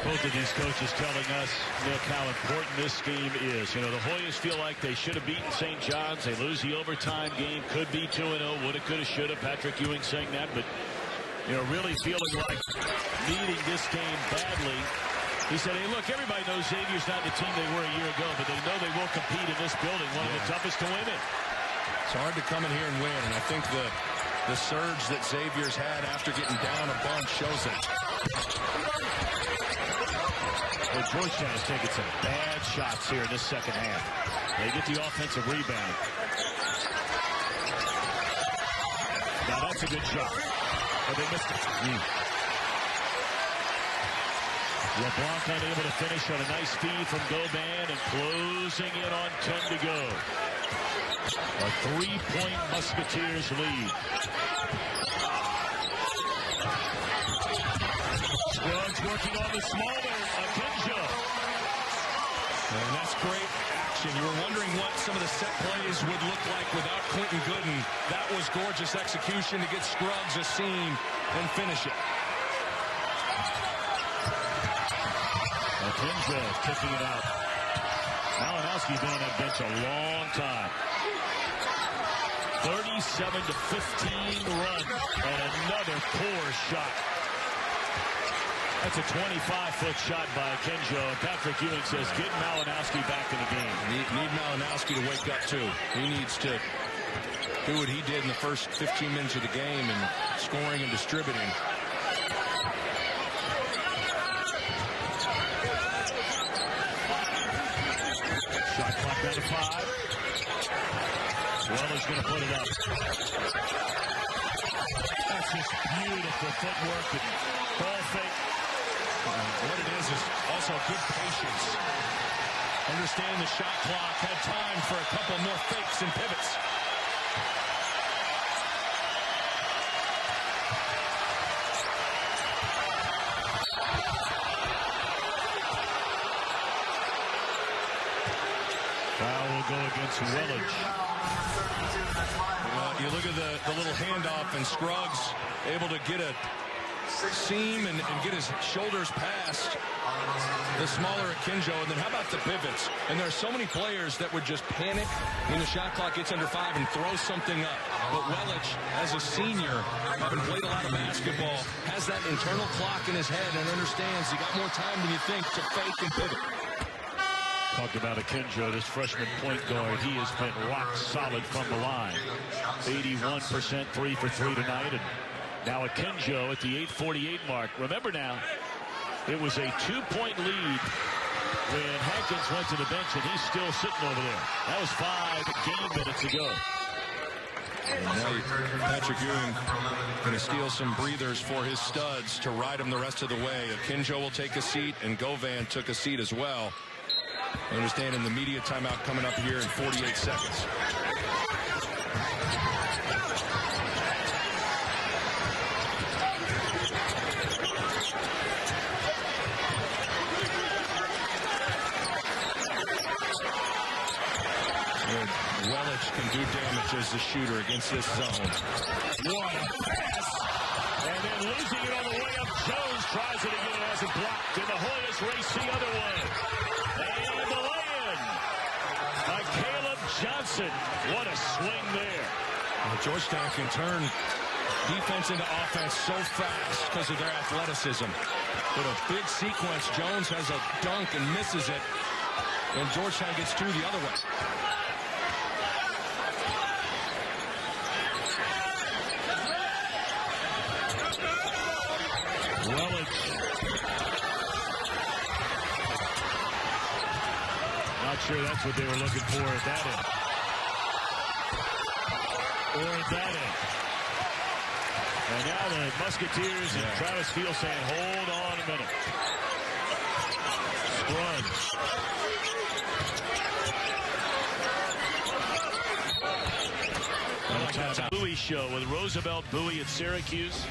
Both of these coaches telling us, Nick, how important this game is. You know, the Hoyas feel like they should have beaten St. John's. They lose the overtime game. Could be 2-0. Woulda, coulda, shoulda. Patrick Ewing saying that. But, you know, really feeling like needing this game badly. He said, hey, look, everybody knows Xavier's not the team they were a year ago, but they know they will compete in this building. One of the toughest to win it. It's hard to come in here and win. And I think the surge that Xavier's had after getting down a bunch shows it. Well, Georgetown has taken some bad shots here in this second half. They get the offensive rebound. Now that's a good shot. But they missed it. LeBlanc unable to finish on a nice feed from Govan and closing in on 10 to go. A 3-point Musketeers lead. Scruggs working on the smaller Akinjo. And that's great action. You were wondering what some of the set plays would look like without Quentin Gooden. That was gorgeous execution to get Scruggs a seam and finish it. Akinjo kicking it out. Malinowski's been on that bench a long time. 37-15 run and another poor shot. That's a 25-foot shot by Akinjo. And Patrick Ewing says, get Malinowski back in the game. Need Malinowski to wake up, too. He needs to do what he did in the first 15 minutes of the game and scoring and distributing. Shot clock down to 5. Weller's going to put it up. That's just beautiful footwork and ball fake. What it is also good patience. Understanding the shot clock, had time for a couple more fakes and pivots. Foul will go against Willage. You look at the little handoff, and Scruggs able to get a seam and get his shoulders past the smaller Akinjo. And then how about the pivots? And there are so many players that would just panic when the shot clock gets under 5 and throw something up. But Wellich, as a senior, having played a lot of basketball, has that internal clock in his head and understands he got more time than you think to fake and pivot. Talked about Akinjo, this freshman point guard. He has been rock solid from the line. 81% 3 for 3 tonight. And now Akinjo at the 8:48 mark. Remember now, it was a 2-point lead when Hankins went to the bench, and he's still sitting over there. That was 5 game minutes ago. And now Patrick Ewing going to steal some breathers for his studs to ride him the rest of the way. Akinjo will take a seat, and Govan took a seat as well. I understand in the media timeout coming up here in 48 seconds. Wellich can do damage as the shooter against this zone. What a pass! And then losing it on the way up. Jones tries it again and has it blocked. And the Hoyas race the other way. And the lay-in by Caleb Johnson. What a swing there. Well, Georgetown can turn defense into offense so fast because of their athleticism. With a big sequence, Jones has a dunk and misses it. And Georgetown gets two the other way. Not sure that's what they were looking for at that end. Or at that end. And now the Musketeers and Travis Field saying, hold on a minute. Scruggs. Bowie show with Roosevelt Bowie at Syracuse.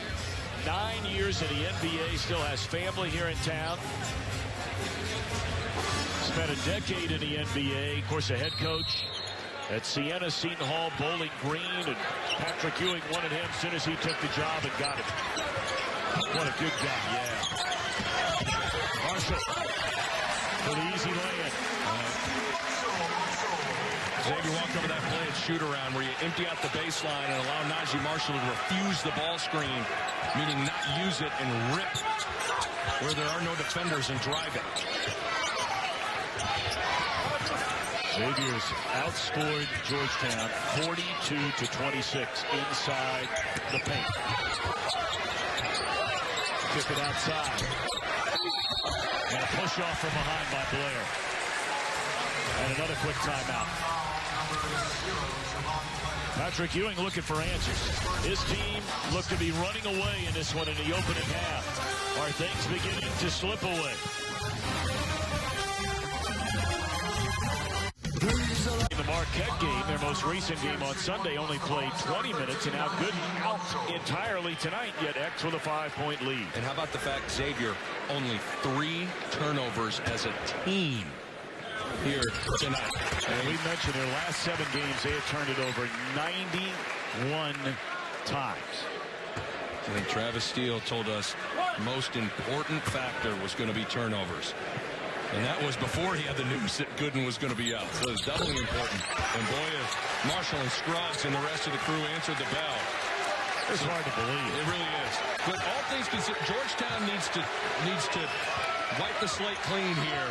9 years in the NBA, still has family here in town. Spent a decade in the NBA, of course, a head coach at Siena, Seton Hall, Bowling Green, and Patrick Ewing wanted him as soon as he took the job and got it. What a good guy, yeah. Marshall for the easy lay-in. Xavier walked over that play at shoot-around where you empty out the baseline and allow Najee Marshall to refuse the ball screen, meaning not use it and rip where there are no defenders and drive it. Xavier's outscored Georgetown 42-26 inside the paint. Kick it outside. And a push off from behind by Blair. And another quick timeout. Patrick Ewing looking for answers. His team looked to be running away in this one in the opening half. Are things beginning to slip away? In the Marquette game, their most recent game on Sunday, only played 20 minutes, and now Gooden out entirely tonight, yet X with a 5-point lead. And how about the fact Xavier only 3 turnovers as a team here tonight? And we mentioned their last 7 games, they had turned it over 91 times. I think Travis Steele told us the most important factor was going to be turnovers. And that was before he had the news that Gooden was going to be out. So it's doubly important. And boy, if Marshall and Scruggs and the rest of the crew answered the bell. It's hard to believe. It really is. But all things considered, Georgetown needs to wipe the slate clean here.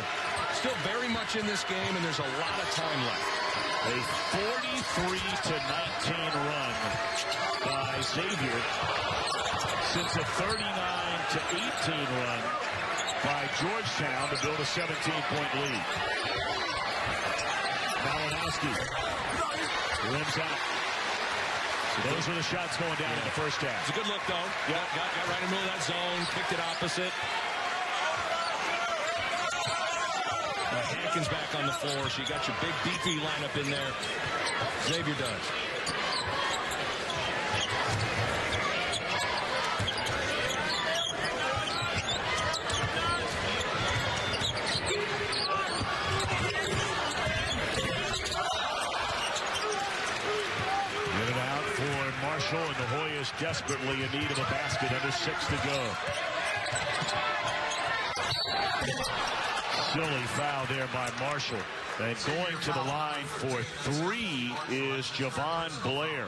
Still very much in this game, and there's a lot of time left. A 43-19 run by Xavier since a 39-18 run by Georgetown to build a 17-point lead. Malinowski rims out. Those are the shots going down in the first half. It's a good look, though. Got right in the middle of that zone, kicked it opposite. Hankins back on the floor, so you got your big beefy lineup in there. Xavier does. Marshall and the Hoyas desperately in need of a basket. Under 6 to go. Silly foul there by Marshall. And going to the line for 3 is Javon Blair.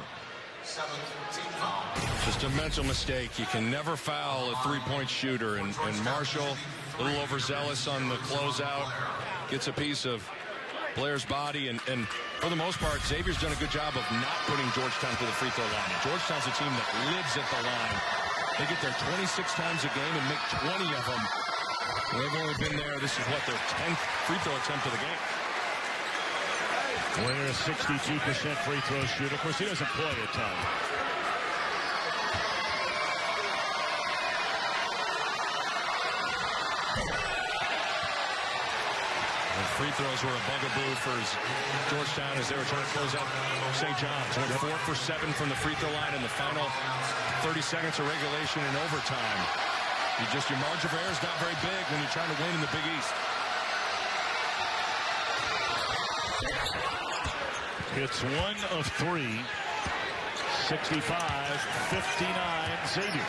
Just a mental mistake. You can never foul a three-point shooter. And Marshall, a little overzealous on the closeout, gets a piece of Blair's body, and for the most part, Xavier's done a good job of not putting Georgetown to the free throw line. Georgetown's a team that lives at the line. They get there 26 times a game and make 20 of them. And they've only been there, this is what, their 10th free throw attempt of the game. Blair, a 62% free throw shooter. Of course, he doesn't play a ton. Free throws were a bugaboo for Georgetown as they were trying to close out St. John's. Went 4 for 7 from the free throw line in the final 30 seconds of regulation and overtime. Your margin for error is not very big when you're trying to win in the Big East. It's 1 of 3. 65-59 Xavier.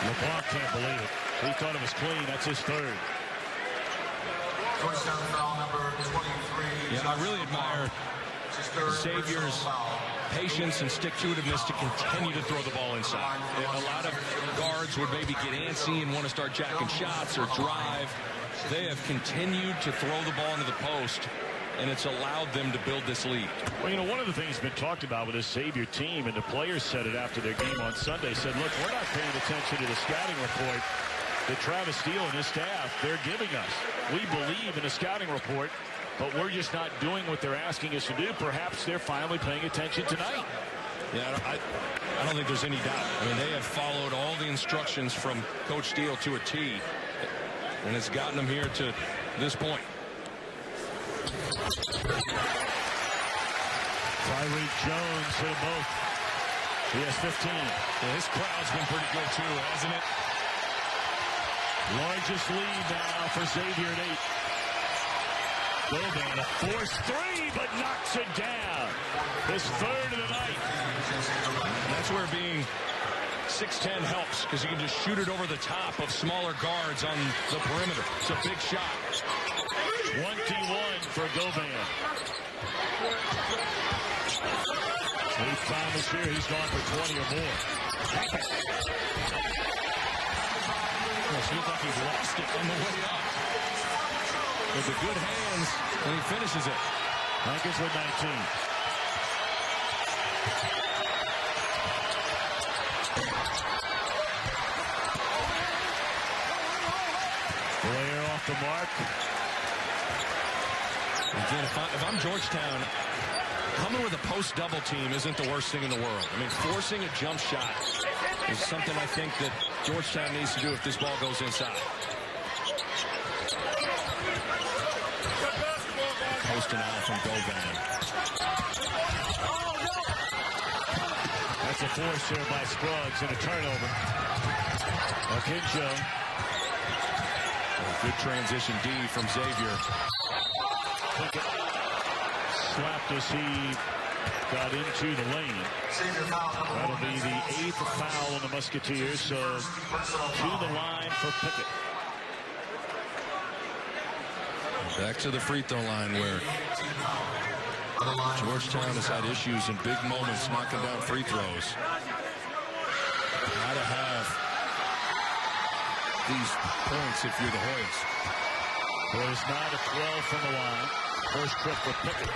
LeBlanc can't believe it. He thought it was clean. That's his third. Georgetown foul number 23. Yeah, I really admire Xavier's patience and stick-to-itiveness to continue to throw the ball inside. A lot of guards would maybe get antsy and want to start jacking shots or drive. They have continued to throw the ball into the post, and it's allowed them to build this lead. Well, you know, one of the things been talked about with this Xavier team, and the players said it after their game on Sunday, said, look, we're not paying attention to the scouting report that Travis Steele and his staff, they're giving us. We believe in the scouting report, but we're just not doing what they're asking us to do. Perhaps they're finally paying attention tonight. Yeah, I don't think there's any doubt. I mean, they have followed all the instructions from Coach Steele to a T, and it's gotten them here to this point. Tyreek Jones hit them both. He has 15. Yeah, his crowd's been pretty good, too, hasn't it? Largest lead now for Xavier at 8. Govan, a forced three, but knocks it down. His third of the night. And that's where being 6'10" helps, because you can just shoot it over the top of smaller guards on the perimeter. It's a big shot. 21 for Govan. 8th time this year, he's gone for 20 or more. It looked like he lost it on the way up. With the good hands, and he finishes it. Hankins with 19. Blair off the mark. Again, if I'm Georgetown, coming with a post double team isn't the worst thing in the world. I mean, forcing a jump shot is something I think that Georgetown needs to do if this ball goes inside. Posting out from Govan. That's a force here by Scruggs and a turnover. Akinjo. Good transition D from Xavier. Slapped as he got into the lane. That'll be the 8th foul on the Musketeers, so to the line for Pickett. Back to the free throw line where Georgetown has had issues in big moments knocking down free throws. Gotta have these points if you're the Hoyas. There's 9 of 12 from the line. First trip for Pickett.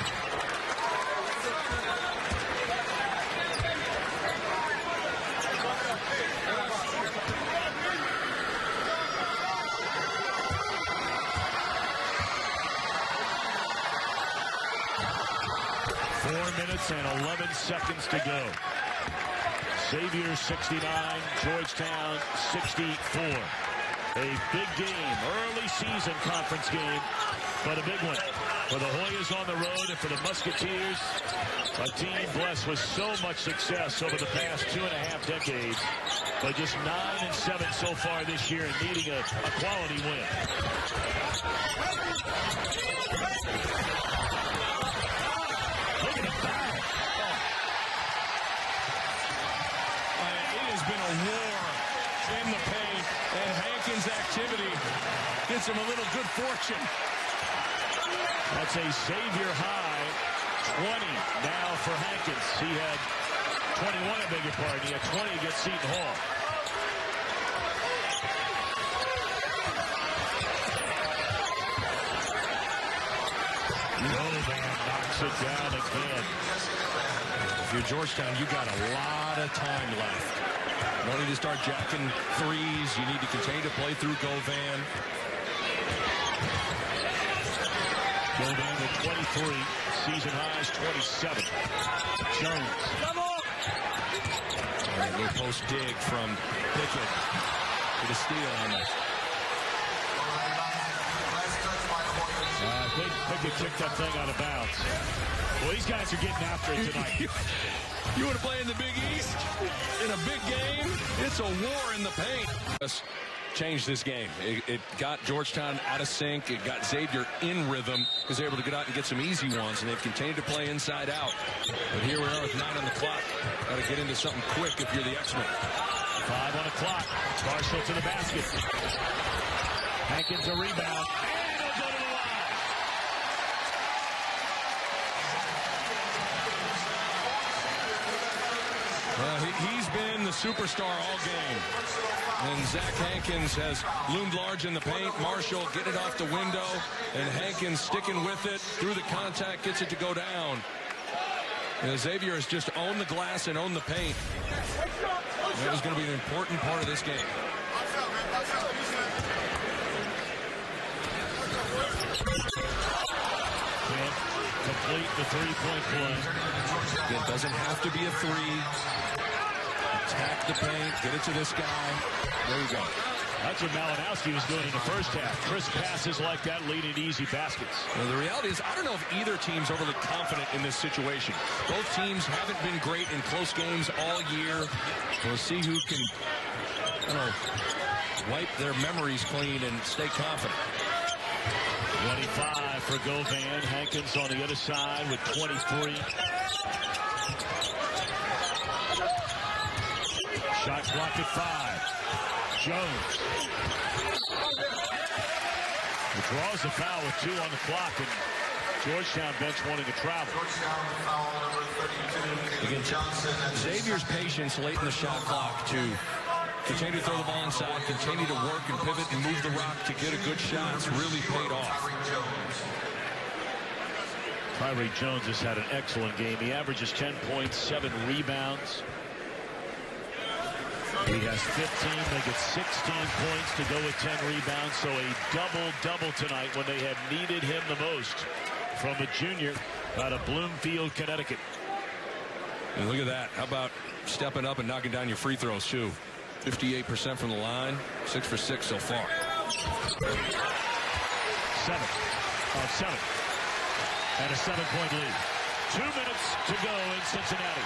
And 11 seconds to go. Xavier 69, Georgetown 64. A big game, early season conference game, but a big one for the Hoyas on the road and for the Musketeers, a team blessed with so much success over the past 2.5 decades, but just 9-7 so far this year and needing a quality win. Look at the foul. War in the paint, and Hankins' activity gets him a little good fortune. That's a Xavier high 20 now for Hankins. He had 21, I beg your pardon. He had 20 against Seton Hall. Govan knocks it down again. If you're Georgetown, you got a lot of time left. No need to start jacking threes. You need to continue to play through Govan. Govan with 23. Season highs 27. Jones. A little post dig from Pickett. With a steal on that. I think Pickett kicked that thing out of bounds. Well, these guys are getting after it tonight. You want to play in the Big East? In a big game? It's a war in the paint. Changed this game. It got Georgetown out of sync. It got Xavier in rhythm. He was able to get out and get some easy ones, and they've continued to play inside out. But here we are with 9 on the clock. Got to get into something quick if you're the X-Men. 5 on the clock. Marshall to the basket. Hankins a rebound. And he'll go to the line. He's been the superstar all game. And Zach Hankins has loomed large in the paint. Marshall getting it off the window. And Hankins sticking with it. Through the contact, gets it to go down. And Xavier has just owned the glass and owned the paint. That was going to be an important part of this game. Can't complete the three-point play. It doesn't have to be a three. Attack the paint. Get it to this guy. There you go. That's what Malinowski was doing in the first half. Crisp passes like that leading to easy baskets. Well, the reality is, I don't know if either team's overly confident in this situation. Both teams haven't been great in close games all year. We'll see who can, wipe their memories clean and stay confident. 25 for Govan. Hankins on the other side with 23. Shot clock at 5. Jones. He draws the foul with 2 on the clock, and Georgetown bench wanting to travel. Again, Xavier's patience late in the shot clock to continue to throw the ball inside, continue to work and pivot and move the rock to get a good shot. It's really paid off. Tyreek Jones has had an excellent game. He averages 10 points, 7 rebounds. He has 15. They get 16 points to go with 10 rebounds. So a double-double tonight when they have needed him the most from a junior out of Bloomfield, Connecticut. And look at that. How about stepping up and knocking down your free throws, too? 58% from the line. 6 for 6 so far. 7. And a 7-point lead. 2 minutes to go in Cincinnati.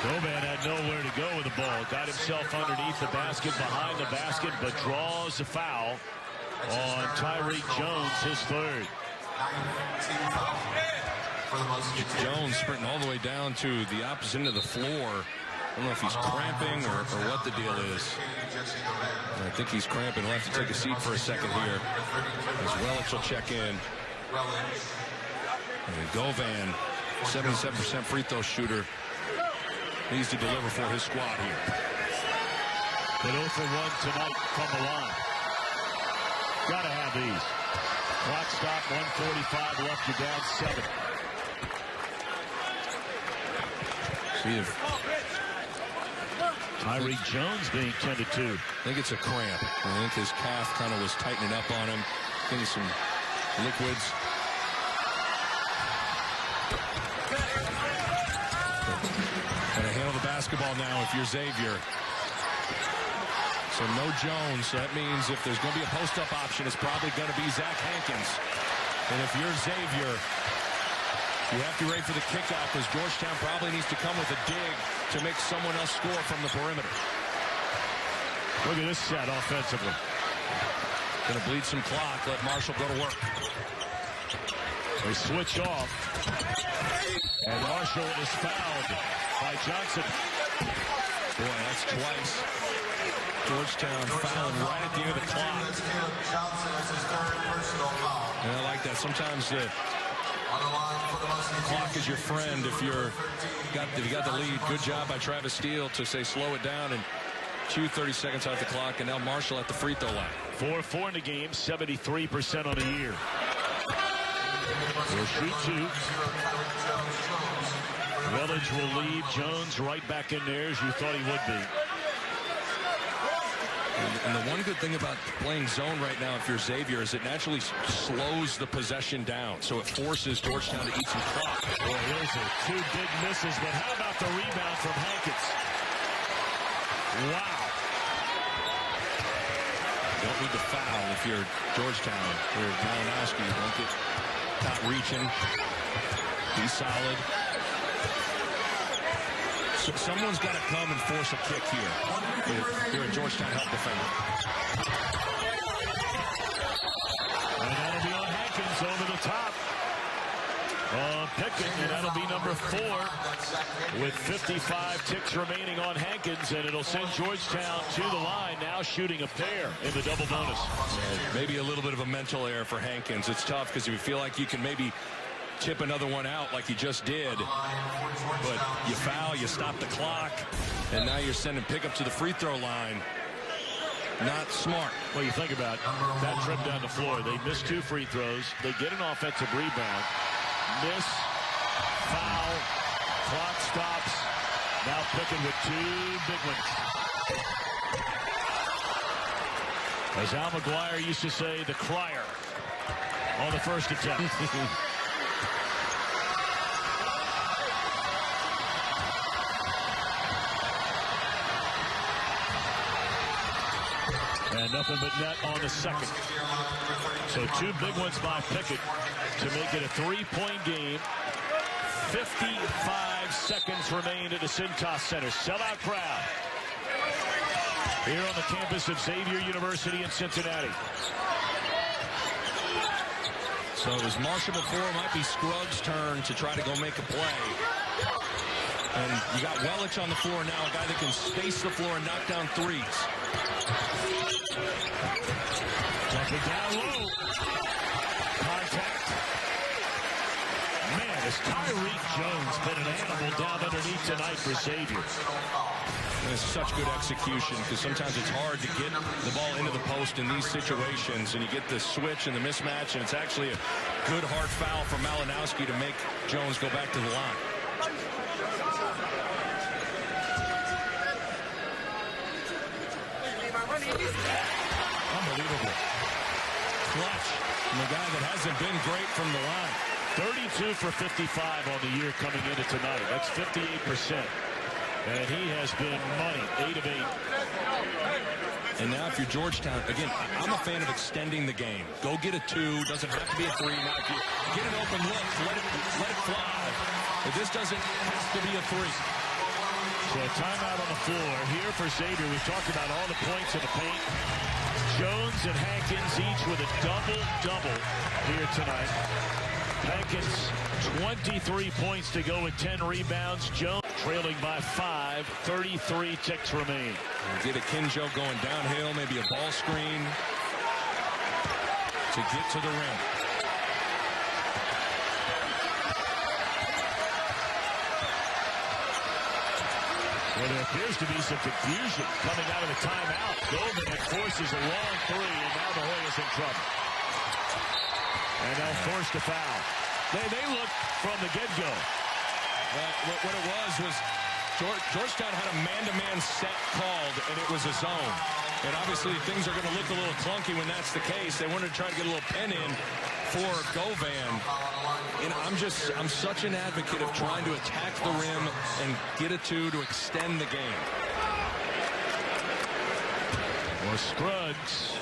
Govan had nowhere to go with the ball. Got himself underneath the basket, behind the basket, but draws the foul on Tyreek Jones, his 3rd. Jones sprinting all the way down to the opposite end of the floor. I don't know if he's cramping or what the deal is. I think he's cramping. He'll have to take a seat for a second here as Relic will check in. And Govan, 77% free throw shooter, needs to deliver for his squad here. But 0 for 1 tonight from the line. Gotta have these. Clock stop, 1:45 left. You're down 7. See if Tyreek Jones being tended to. I think it's a cramp. I think his calf kind of was tightening up on him. Getting some liquids. Gotta handle the basketball now if you're Xavier. So no Jones. So that means if there's going to be a post-up option, it's probably going to be Zach Hankins. And if you're Xavier, you have to be ready for the kick out because Georgetown probably needs to come with a dig to make someone else score from the perimeter. Look at this set offensively. Going to bleed some clock. Let Marshall go to work. They switch off. And Marshall is fouled by Johnson. Boy, that's twice. Georgetown fouling right at the end of the clock. And I like that. Sometimes the clock is your friend if you got the lead. Good job by Travis Steele to say slow it down and chew 30 seconds off the clock. And now Marshall at the free throw line. 4-4 in the game, 73% on the year. Will shoot two. Village will lead. Jones right back in there as you thought he would be. And the one good thing about playing zone right now, if you're Xavier, is it naturally slows the possession down. So it forces Georgetown to eat some clock. Boy, those are two big misses. But how about the rebound from Hankins? Wow. Don't need to foul if you're Georgetown. You're Malinowski. Don't get caught reaching. Be solid. Someone's got to come and force a kick here. If you're a Georgetown help defender. And that'll be on Hankins over the top. Pickett, and that'll be number 4 with 55 ticks remaining on Hankins, and it'll send Georgetown to the line, now shooting a pair in the double bonus. Maybe a little bit of a mental error for Hankins. It's tough because you feel like you can maybe chip another one out like you just did, but you foul, you stop the clock, and now you're sending pickup to the free throw line. Not smart. Well, you think about that trip down the floor. They miss 2 free throws. They get an offensive rebound. Miss, foul, clock stops. Now Pickett with 2 big ones. As Al McGuire used to say, the crier on the first attempt. And nothing but net on the second. So 2 big ones by Pickett to make it a 3-point game. 55 seconds remain at the Cintas Center. Sellout crowd here on the campus of Xavier University in Cincinnati. So it was Marshall before. It might be Scruggs' turn to try to go make a play. And you got Wellich on the floor now, a guy that can space the floor and knock down threes. Jumping down low. Contact. Man, has Tyreek Jones been an animal down underneath tonight for Xavier. And it's such good execution because sometimes it's hard to get the ball into the post in these situations, and you get the switch and the mismatch, and it's actually a good hard foul for Malinowski to make Jones go back to the line. Unbelievable. Clutch from a guy that hasn't been great from the line. 32 for 55 on the year coming into tonight. That's 58%. And he has been money, 8 of 8. And now if you're Georgetown, again, I'm a fan of extending the game. Go get a 2, doesn't have to be a 3. Now if you get an open look, let it fly. But this doesn't have to be a 3. So a timeout on the floor here for Xavier. We've talked about all the points in the paint. Jones and Hankins each with a double-double here tonight. Hankins, 23 points to go with 10 rebounds. Jones trailing by 5, 33 ticks remain. Get a Kinjo going downhill, maybe a ball screen to get to the rim. Well, there appears to be some confusion coming out of the timeout. Goldman forces a long 3, and now the Hoyas in trouble. And they'll force the foul. They look from the get-go. What it was Georgetown had a man-to-man set called, and it was a zone. And obviously things are going to look a little clunky when that's the case. They wanted to try to get a little pen in for Govan. And I'm such an advocate of trying to attack the rim and get a 2 to extend the game. Or Scruggs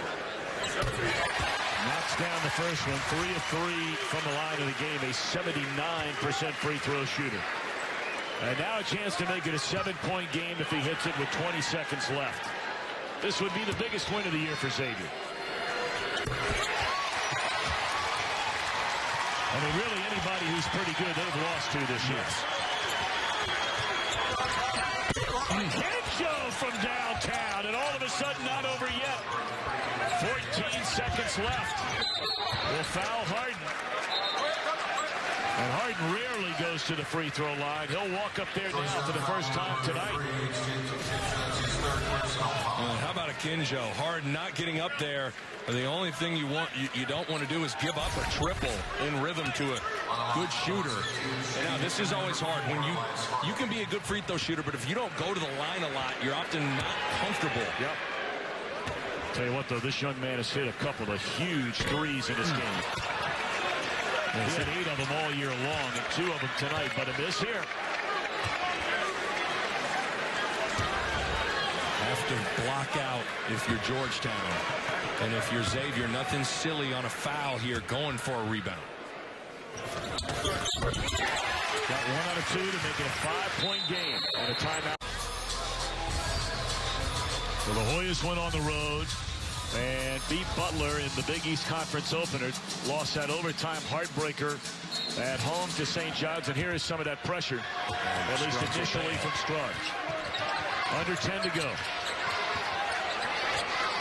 knocks down the first one. 3 of 3 from the line of the game. A 79% free throw shooter. And now a chance to make it a 7-point game if he hits it with 20 seconds left. This would be the biggest win of the year for Xavier. I mean, really, anybody who's pretty good, they've lost to this year. Kinjo from downtown, and all of a sudden not over yet. 14 seconds left. Will foul Harden. And Harden rarely goes to the free throw line. He'll walk up there now for the first time tonight. How about a Kinjo? Harden not getting up there. The only thing you don't want to do is give up a triple in rhythm to a good shooter. And now this is always hard when you can be a good free throw shooter, but if you don't go to the line a lot, you're often not comfortable. Yep. Tell you what, though, this young man has hit a couple of huge threes in this game. He's hit 8 of them all year long, and 2 of them tonight, but a miss here. Have to block out if you're Georgetown. And if you're Xavier, nothing silly on a foul here, going for a rebound. Got 1 out of 2 to make it a 5-point game and a timeout. So the Hoyas went on the road and beat Butler in the Big East Conference opener. Lost that overtime heartbreaker at home to St. John's. And here is some of that pressure, at least initially from Strudge. Under 10 to go.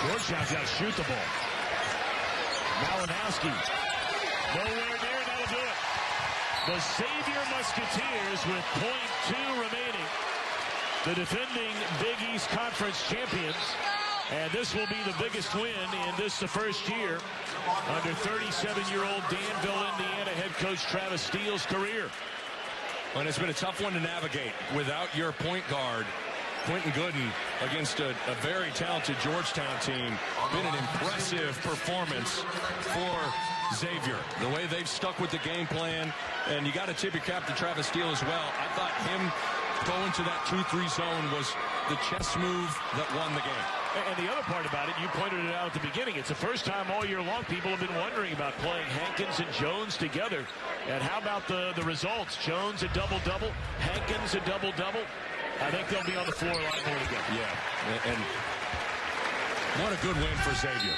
Georgetown's got to shoot the ball. Malinowski. Nowhere near, that'll do it. The Xavier Musketeers with .2 remaining. The defending Big East Conference champions. And this will be the biggest win in the first year under 37-year-old Danville, Indiana head coach Travis Steele's career. And it's been a tough one to navigate without your point guard, Quentin Gooden, against a very talented Georgetown team. Been an impressive performance for Xavier. The way they've stuck with the game plan, and you got to tip your cap to Travis Steele as well. I thought him going to that 2-3 zone was the chess move that won the game. And the other part about it, you pointed it out at the beginning, it's the first time all year long people have been wondering about playing Hankins and Jones together. And how about the results? Jones a double-double, Hankins a double-double. I think they'll be on the floor a lot more together. Yeah, and what a good win for Xavier.